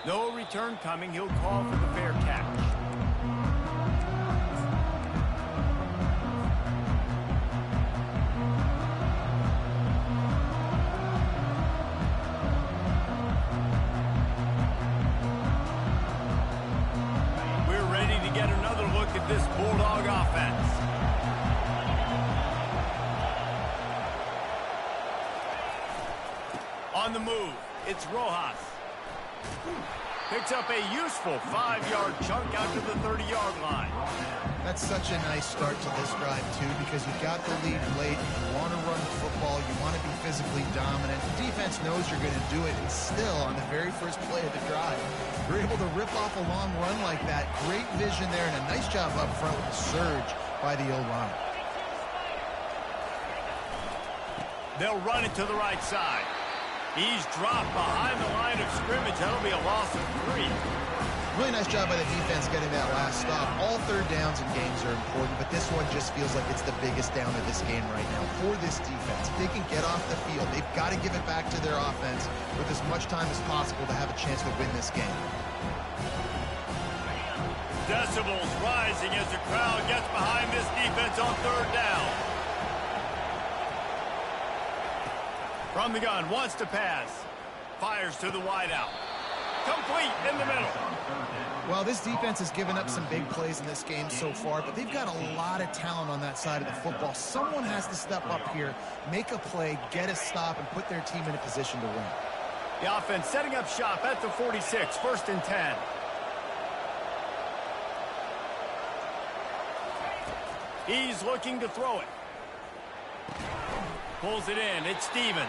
No return coming. He'll call for the fair catch. We're ready to get another look at this Bulldog offense. On the move, it's Rojas. Picks up a useful 5-yard chunk out to the 30-yard line. That's such a nice start to this drive, too, because you got the lead late. You want to run the football. You want to be physically dominant. The defense knows you're going to do it, and still, on the very first play of the drive, you're able to rip off a long run like that. Great vision there, and a nice job up front with the surge by the O-line. They'll run it to the right side. He's dropped behind the line of scrimmage. That'll be a loss of 3. Really nice job by the defense getting that last stop. All third downs in games are important, but this one just feels like it's the biggest down of this game right now for this defense. If they can get off the field, they've got to give it back to their offense with as much time as possible to have a chance to win this game. Decibels rising as the crowd gets behind this defense on third down. From the gun, wants to pass. Fires to the wideout. Complete in the middle. Well, this defense has given up some big plays in this game so far, but they've got a lot of talent on that side of the football. Someone has to step up here, make a play, get a stop, and put their team in a position to win. The offense setting up shop at the 46, 1st and 10. He's looking to throw it. Pulls it in. It's Stevens.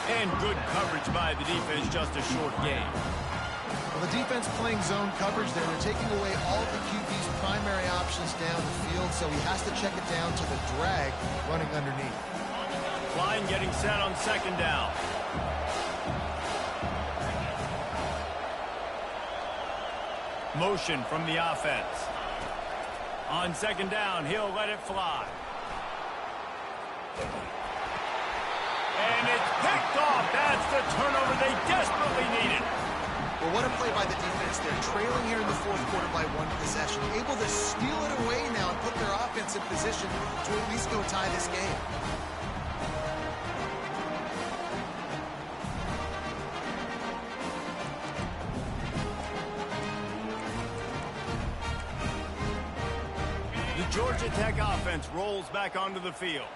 And good coverage by the defense, just a short gain. Well, the defense playing zone coverage there. They're taking away all the QB's primary options down the field, so he has to check it down to the drag running underneath. Line getting set on 2nd down. Motion from the offense. On 2nd down, he'll let it fly. And it's picked off. That's the turnover they desperately needed. Well, what a play by the defense. They're trailing here in the 4th quarter by 1 possession. Able to steal it away now and put their offense in position to at least go tie this game. The Georgia Tech offense rolls back onto the field.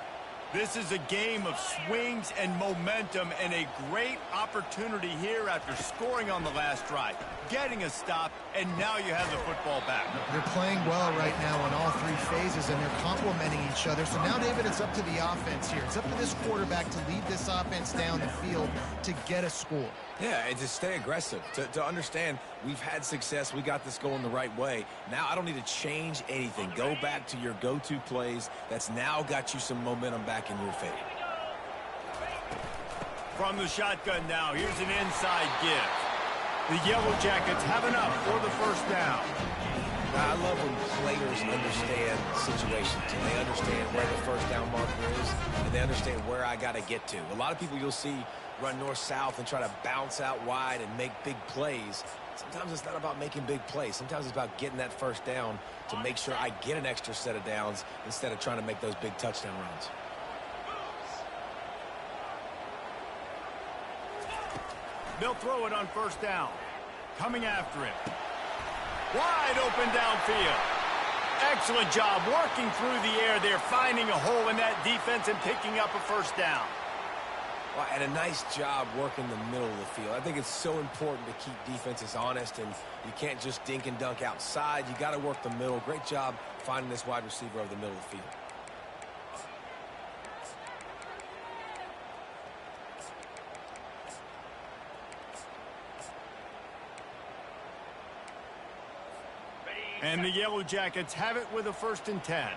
This is a game of swings and momentum, and a great opportunity here after scoring on the last drive, getting a stop, and now you have the football back. They're playing well right now in all 3 phases, and they're complementing each other. So now, David, it's up to the offense here. It's up to this quarterback to lead this offense down the field to get a score. Yeah, and to stay aggressive, to understand we've had success, we got this going the right way. Now I don't need to change anything. Go back to your go-to plays. That's now got you some momentum back in your favor. From the shotgun now, here's an inside give. The Yellow Jackets have enough for the 1st down. Now, I love when players understand situations. And they understand where the 1st down marker is, and they understand where I got to get to. A lot of people you'll see run north-south and try to bounce out wide and make big plays. Sometimes it's not about making big plays. Sometimes it's about getting that 1st down to make sure I get an extra set of downs instead of trying to make those big touchdown runs. They'll throw it on 1st down. Coming after it. Wide open downfield. Excellent job working through the air there, finding a hole in that defense and picking up a 1st down. Well, and a nice job working the middle of the field. I think it's so important to keep defenses honest, and you can't just dink and dunk outside. You got to work the middle. Great job finding this wide receiver over the middle of the field. And the Yellow Jackets have it with a 1st and 10.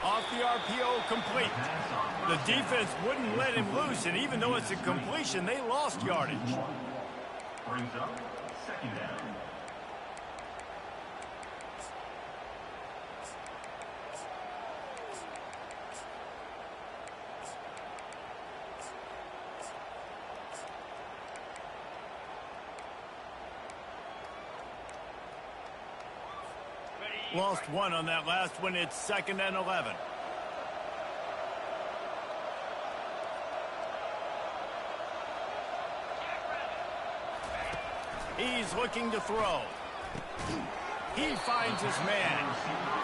Off the RPO, complete. The defense wouldn't let him loose, and even though it's a completion, they lost yardage. Brings up 2nd down. Lost one on that last one. It's 2nd and 11. He's looking to throw. He finds his man.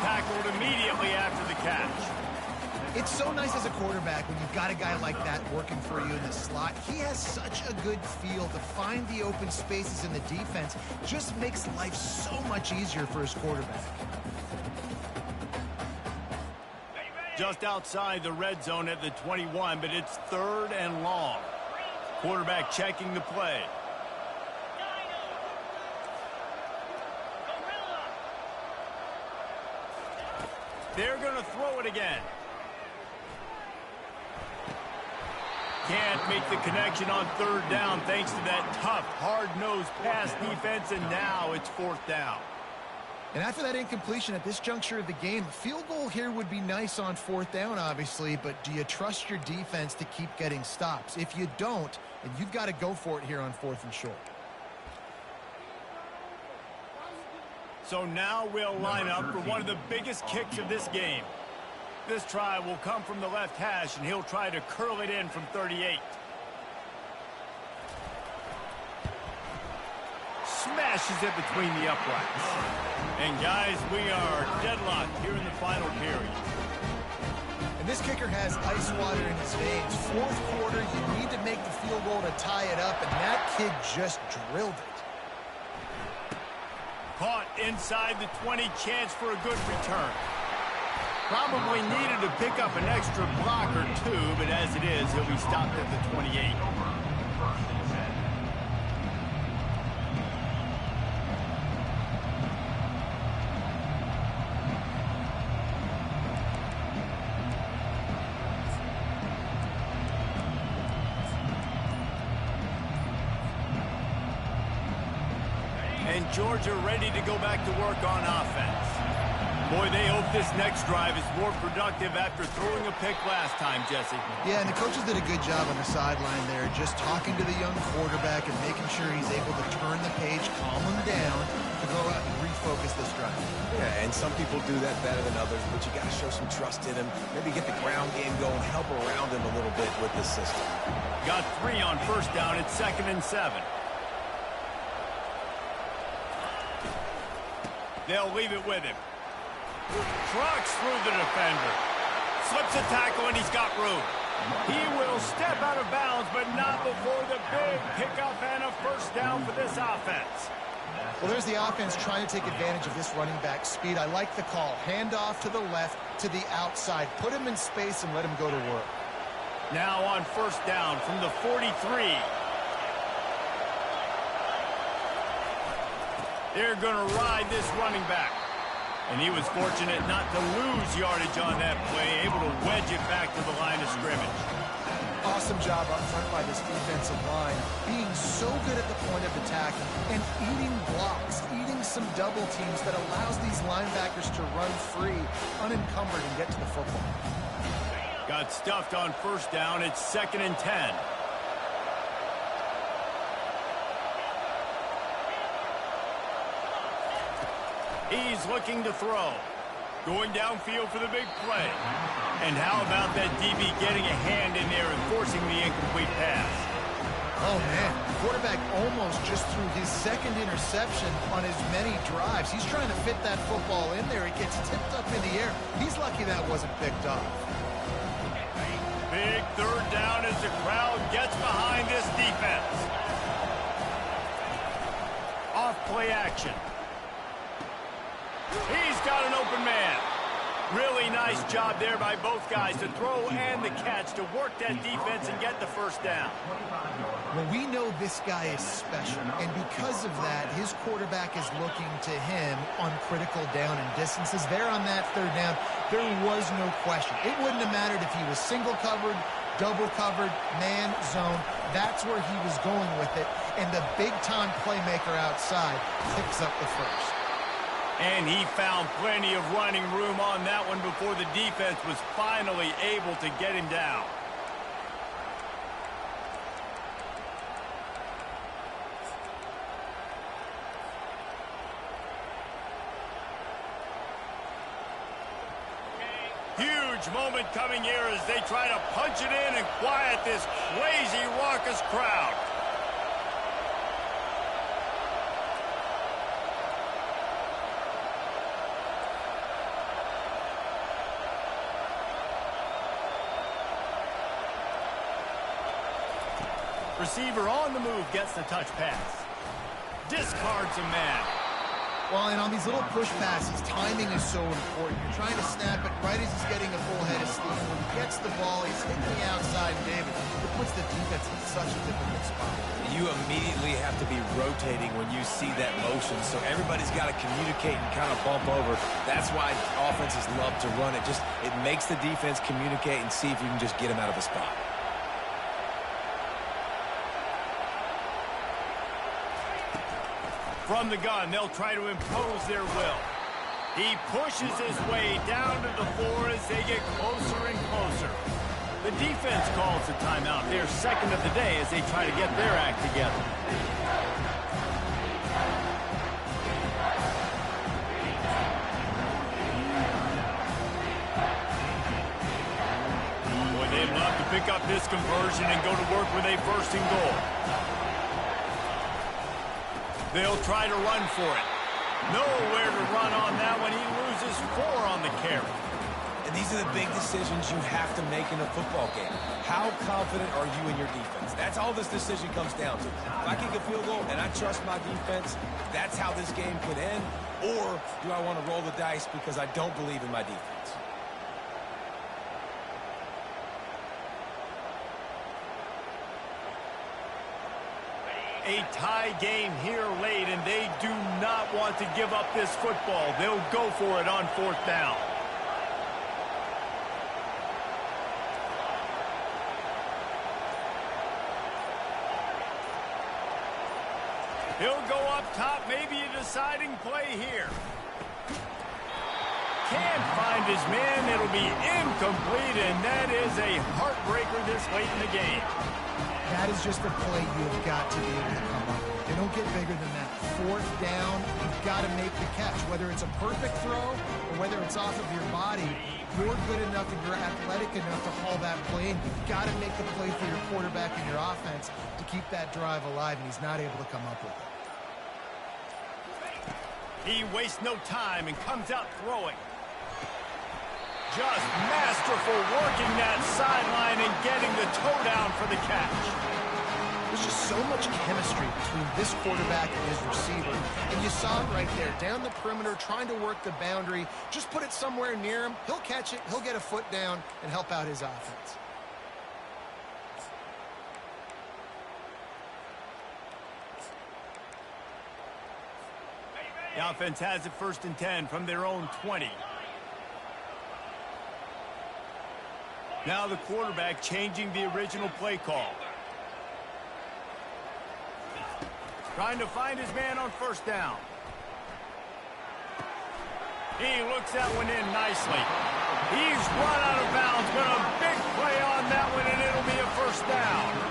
Tackled immediately after the catch. It's so nice as a quarterback when you've got a guy like that working for you in the slot. He has such a good feel to find the open spaces in the defense. Just makes life so much easier for his quarterback. Just outside the red zone at the 21, but it's 3rd and long. Quarterback checking the play. They're going to throw it again. Can't make the connection on 3rd down thanks to that tough, hard-nosed pass defense, and now it's 4th down. And after that incompletion at this juncture of the game, a field goal here would be nice on 4th down, obviously, but do you trust your defense to keep getting stops? If you don't, then you've got to go for it here on 4th and short. So now we'll line up for one of the biggest kicks of this game. This try will come from the left hash, and he'll try to curl it in from 38. Smashes it between the uprights. And guys, we are deadlocked here in the final period. And this kicker has ice water in his veins. 4th quarter, you need to make the field goal to tie it up, and that kid just drilled it. Caught inside the 20, chance for a good return. Probably needed to pick up an extra block or two, but as it is, he'll be stopped at the 28. And Georgia ready to go back to work on offense. Boy, they hope this next drive is more productive after throwing a pick last time, Jesse. Yeah, and the coaches did a good job on the sideline there, just talking to the young quarterback and making sure he's able to turn the page, calm him down, to go out and refocus this drive. Yeah, and some people do that better than others, but you got to show some trust in him. Maybe get the ground game going, help around him a little bit with this system. Got 3 on 1st down. It's 2nd and 7. They'll leave it with him. Trucks through the defender. Slips a tackle, and he's got room. He will step out of bounds, but not before the big pickup and a 1st down for this offense. Well, there's the offense trying to take advantage of this running back speed. I like the call. Hand off to the left, to the outside. Put him in space and let him go to work. Now on 1st down from the 43. They're going to ride this running back. And he was fortunate not to lose yardage on that play, able to wedge it back to the line of scrimmage. Awesome job up front by this defensive line, being so good at the point of attack and eating blocks, eating some double teams that allows these linebackers to run free, unencumbered, and get to the football. Got stuffed on 1st down. It's 2nd and 10. He's looking to throw. Going downfield for the big play. And how about that DB getting a hand in there and forcing the incomplete pass? Oh, man. The quarterback almost just threw his 2nd interception on as many drives. He's trying to fit that football in there. It gets tipped up in the air. He's lucky that wasn't picked off. Big 3rd down as the crowd gets behind this defense. Off play action. He's got an open man. Really nice job there by both guys to throw and the catch to work that defense and get the first down. Well, we know this guy is special, and because of that, his quarterback is looking to him on critical down and distances. There on that third down, there was no question. It wouldn't have mattered if he was single covered, double covered, man, zone. That's where he was going with it, and the big-time playmaker outside picks up the first. And he found plenty of running room on that one before the defense was finally able to get him down. Huge moment coming here as they try to punch it in and quiet this crazy, raucous crowd. Receiver on the move gets the touch pass. Discards a man. Well, and on these little push passes, timing is so important. You're trying to snap it right as he's getting a full head of steam. When he gets the ball, he's hitting the outside, David. It puts the defense in such a difficult spot. You immediately have to be rotating when you see that motion, so everybody's got to communicate and kind of bump over. That's why offenses love to run it. It makes the defense communicate and see if you can just get him out of a spot. From the gun, they'll try to impose their will. He pushes his way down to the floor as they get closer and closer. The defense calls the timeout. Their second of the day as they try to get their act together. Boy, they'd love to pick up this conversion and go to work with a first and goal. They'll try to run for it. Nowhere to run on that one. He loses 4 on the carry. And these are the big decisions you have to make in a football game. How confident are you in your defense? That's all this decision comes down to. If I kick a field goal and I trust my defense, that's how this game could end. Or do I want to roll the dice because I don't believe in my defense? A tie game here late, and they do not want to give up this football. They'll go for it on 4th down. He'll go up top, maybe a deciding play here. Can't find his man. It'll be incomplete, and that is a heartbreaker this late in the game. That is just a play you've got to be able to come up with. They don't get bigger than that. 4th down, you've got to make the catch. Whether it's a perfect throw or whether it's off of your body, you're good enough and you're athletic enough to haul that play in. You've got to make the play for your quarterback and your offense to keep that drive alive, and he's not able to come up with it. He wastes no time and comes out throwing. Just masterful working that sideline and getting the toe down for the catch. There's just so much chemistry between this quarterback and his receiver. And you saw it right there, down the perimeter, trying to work the boundary. Just put it somewhere near him. He'll catch it, he'll get a foot down, and help out his offense. The offense has it 1st and 10 from their own 20. Now the quarterback changing the original play call. Trying to find his man on 1st down. He looks that one in nicely. He's run out of bounds, but a big play on that one, and it'll be a 1st down.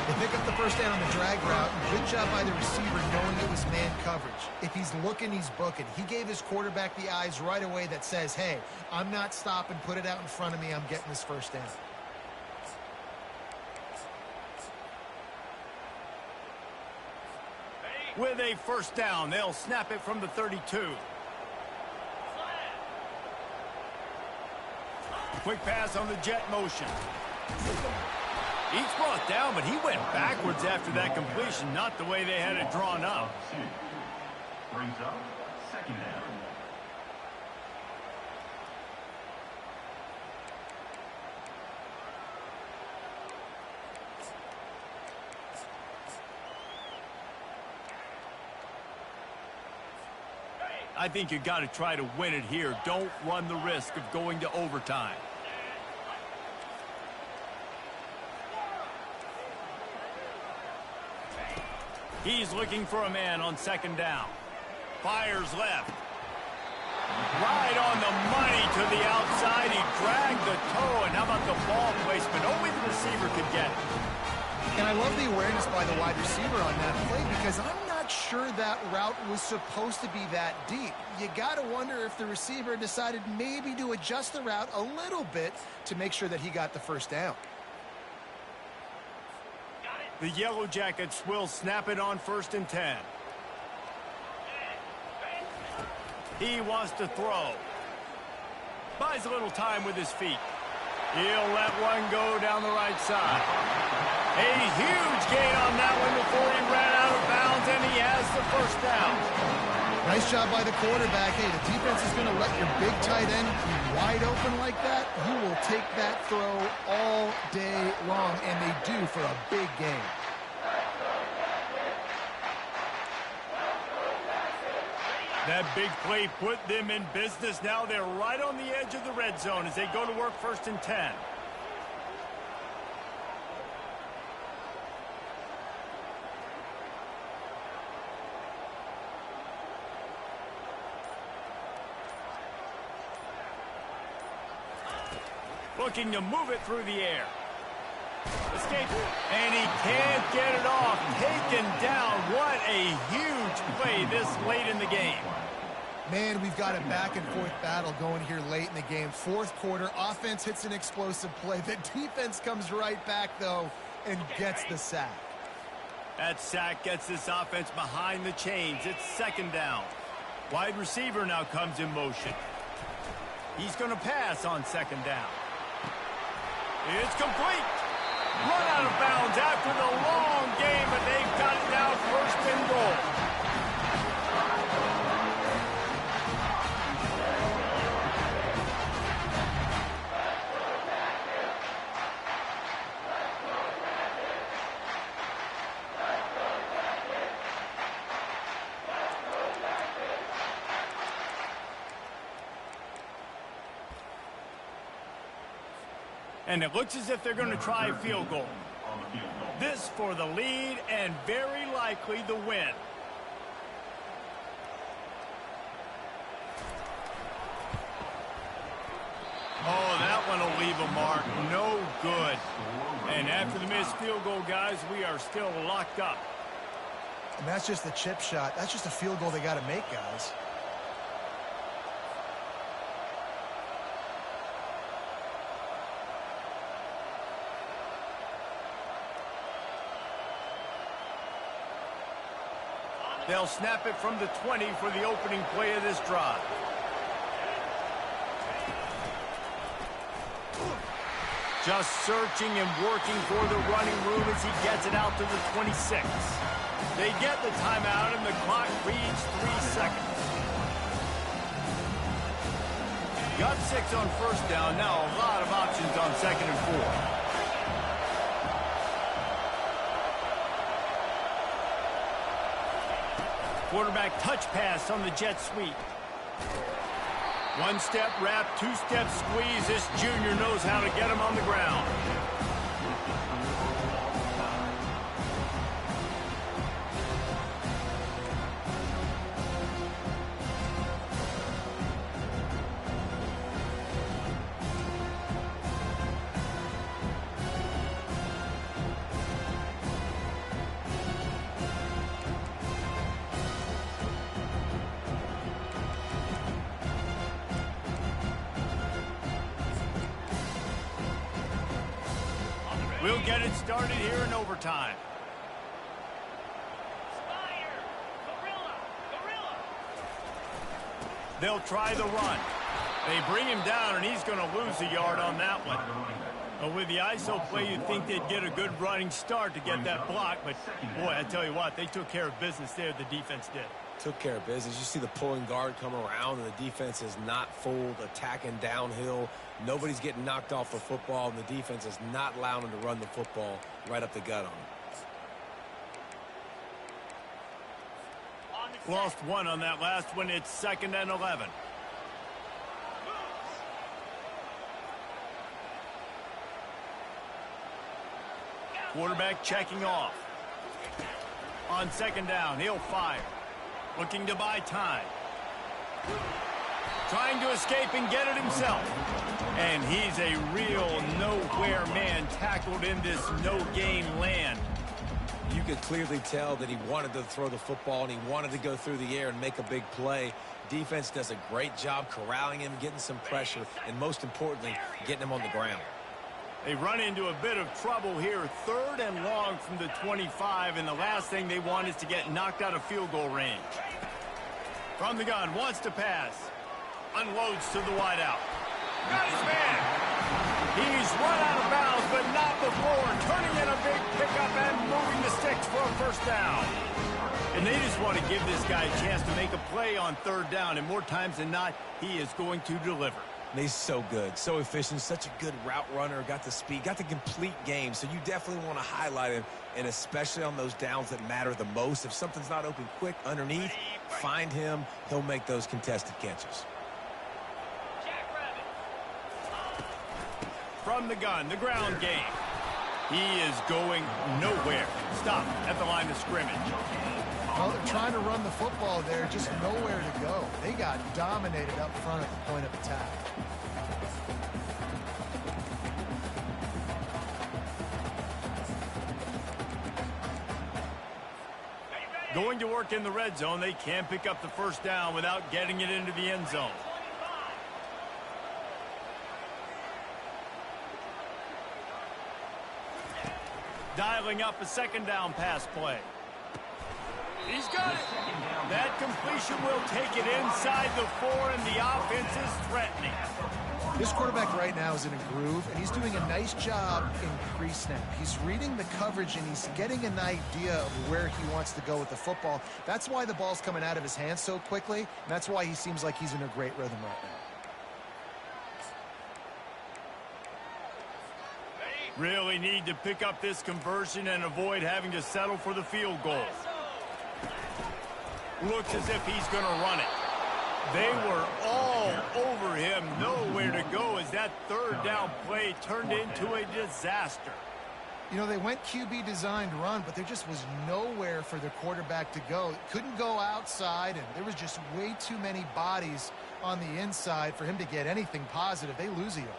They pick up the 1st down on the drag route. Good job by the receiver knowing it was man coverage. If he's looking, he's booking. He gave his quarterback the eyes right away that says, hey, I'm not stopping, put it out in front of me, I'm getting this 1st down. With a 1st down, they'll snap it from the 32. Quick pass on the jet motion. He's brought down, but he went backwards after that completion, not the way they had it drawn up. Brings up 2nd down. I think you got to try to win it here. Don't run the risk of going to overtime. He's looking for a man on second down. Fires left. Right on the money to the outside. He dragged the toe, and how about the ball placement? Only the receiver could get it. And I love the awareness by the wide receiver on that play because I'm not sure that route was supposed to be that deep. You got to wonder if the receiver decided maybe to adjust the route a little bit to make sure that he got the first down. The Yellow Jackets will snap it on 1st and 10. He wants to throw. Buys a little time with his feet. He'll let one go down the right side. A huge gain on that one before he ran out of bounds, and he has the first down. Nice job by the quarterback. Hey, the defense is going to let your big tight end be wide open like that. You will take that throw all day long, and they do for a big gain. That big play put them in business. Now they're right on the edge of the red zone as they go to work 1st and 10. Looking to move it through the air. Escape, and he can't get it off. Taken down. What a huge play this late in the game. Man, we've got a back-and-forth battle going here late in the game. 4th quarter, offense hits an explosive play. The defense comes right back, though, and gets the sack. That sack gets this offense behind the chains. It's 2nd down. Wide receiver now comes in motion. He's going to pass on 2nd down. It's complete. Run out of bounds after the long game, but they've got it now 1st and goal. And it looks as if they're going to try a field goal. This for the lead and very likely the win. Oh, that one will leave a mark. No good. And after the missed field goal, guys, we are still locked up. And that's just the chip shot. That's just a field goal they got to make, guys. They'll snap it from the 20 for the opening play of this drive. Just searching and working for the running room as he gets it out to the 26. They get the timeout and the clock reads 3 seconds. Got 6 on 1st down. Now a lot of options on 2nd and 4. Quarterback touch pass on the jet sweep. 1-step wrap, 2-step squeeze. This junior knows how to get him on the ground. We'll get it started here in overtime. Spider! Gorilla! Gorilla! They'll try the run. They bring him down, and he's going to lose a yard on that one. But with the ISO play, you'd think they'd get a good running start to get that block. But, boy, I tell you what, they took care of business there, the defense did. Took care of business. You see the pulling guard come around, and the defense is not fooled, attacking downhill. Nobody's getting knocked off the football, and the defense is not allowing them to run the football right up the gut on them. On the Lost one on that last one. It's 2nd and 11. Quarterback checking off. On 2nd down, he'll fire. Looking to buy time. Trying to escape and get it himself. And he's a real nowhere man, tackled in this no-gain land. You could clearly tell that he wanted to throw the football and he wanted to go through the air and make a big play. Defense does a great job corralling him, getting some pressure, and most importantly, getting him on the ground. They run into a bit of trouble here. 3rd and long from the 25, and the last thing they want is to get knocked out of field goal range. From the gun, wants to pass. Unloads to the wideout. Got his man. He's run out of bounds, but not before. Turning in a big pickup and moving the sticks for a 1st down. And they just want to give this guy a chance to make a play on 3rd down, and more times than not, he is going to deliver. He's so good, so efficient, such a good route runner, got the speed, got the complete game, so you definitely want to highlight him, and especially on those downs that matter the most. If something's not open quick underneath, find him, he'll make those contested catches. From the gun, the ground game. He is going nowhere. Stop at the line of scrimmage. Well, they're trying to run the football there, just nowhere to go. They got dominated up front at the point of attack. Going to work in the red zone. They can't pick up the 1st down without getting it into the end zone. Dialing up a 2nd down pass play. He's got it. That completion will take it inside the 4, and the offense is threatening. This quarterback right now is in a groove, and he's doing a nice job in pre-snap. He's reading the coverage, and he's getting an idea of where he wants to go with the football. That's why the ball's coming out of his hands so quickly, and that's why he seems like he's in a great rhythm right now. Really need to pick up this conversion and avoid having to settle for the field goal. Looks as if he's going to run it. They were all over him, nowhere to go as that 3rd down play turned into a disaster. You know, they went QB designed run, but there just was nowhere for their quarterback to go. Couldn't go outside, and there was just way too many bodies on the inside for him to get anything positive. They lose a yard.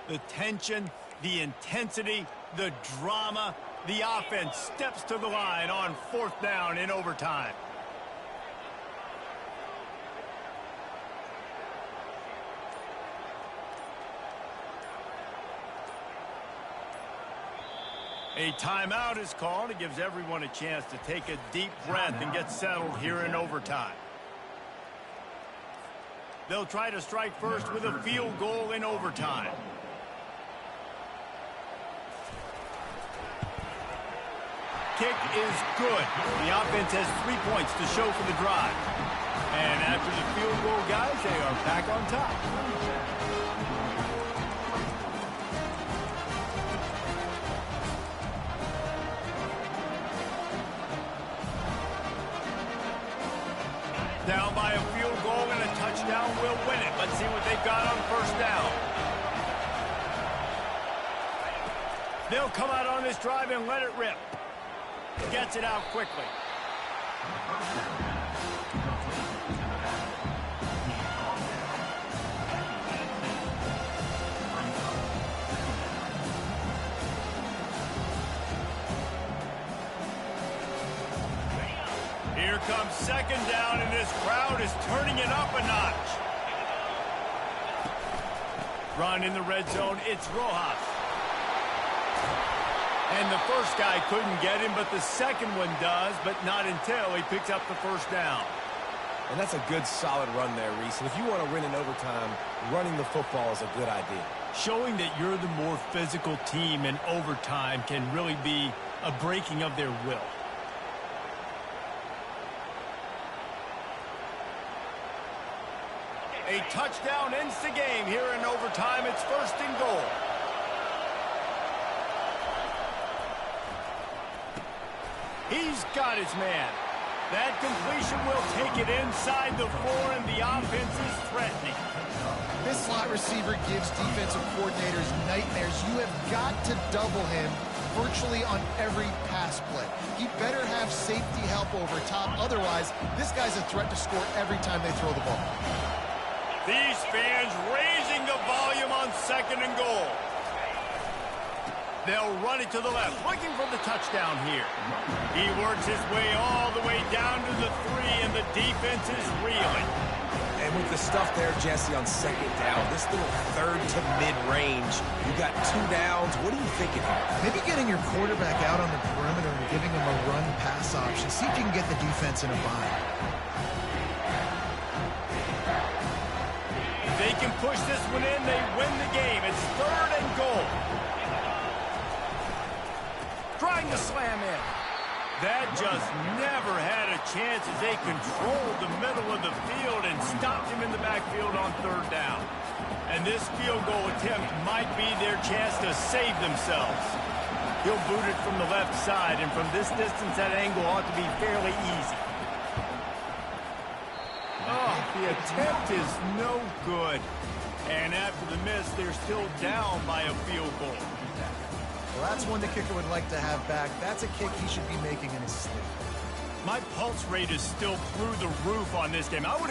The tension, the intensity, the drama, the offense steps to the line on 4th down in overtime. A timeout is called. It gives everyone a chance to take a deep breath and get settled here in overtime. They'll try to strike first with a field goal in overtime. Kick is good. The offense has 3 points to show for the drive. And after the field goal, guys, they are back on top. Down by a field goal and a touchdown will win it. Let's see what they've got on 1st down. They'll come out on this drive and let it rip. Gets it out quickly. Here comes 2nd down, and this crowd is turning it up a notch. Run in the red zone, it's Rojas. And the first guy couldn't get him, but the second one does, but not until he picks up the 1st down. And that's a good, solid run there, Reese. And if you want to win in overtime, running the football is a good idea. Showing that you're the more physical team in overtime can really be a breaking of their will. A touchdown ends the game here in overtime. It's 1st and goal. He's got his man. That completion will take it inside the 4, and the offense is threatening. This slot receiver gives defensive coordinators nightmares. You have got to double him virtually on every pass play. He better have safety help over top. Otherwise, this guy's a threat to score every time they throw the ball. These fans raising the volume on 2nd and goal. They'll run it to the left, looking for the touchdown here. He works his way all the way down to the 3, and the defense is reeling. And with the stuff there, Jesse, on 2nd down, this little 3rd to mid-range, you got 2 downs. What are you thinking here? Maybe getting your quarterback out on the perimeter and giving him a run-pass option. See if you can get the defense in a bind. If they can push this one in, they win the game. It's 3rd and goal. Trying to slam in. That just never had a chance as they controlled the middle of the field and stopped him in the backfield on 3rd down. And this field goal attempt might be their chance to save themselves. He'll boot it from the left side, and from this distance, that angle ought to be fairly easy. Oh, the attempt is no good. And after the miss, they're still down by a field goal. Well, that's one the kicker would like to have back. That's a kick he should be making in his sleep. My pulse rate is still through the roof on this game. I would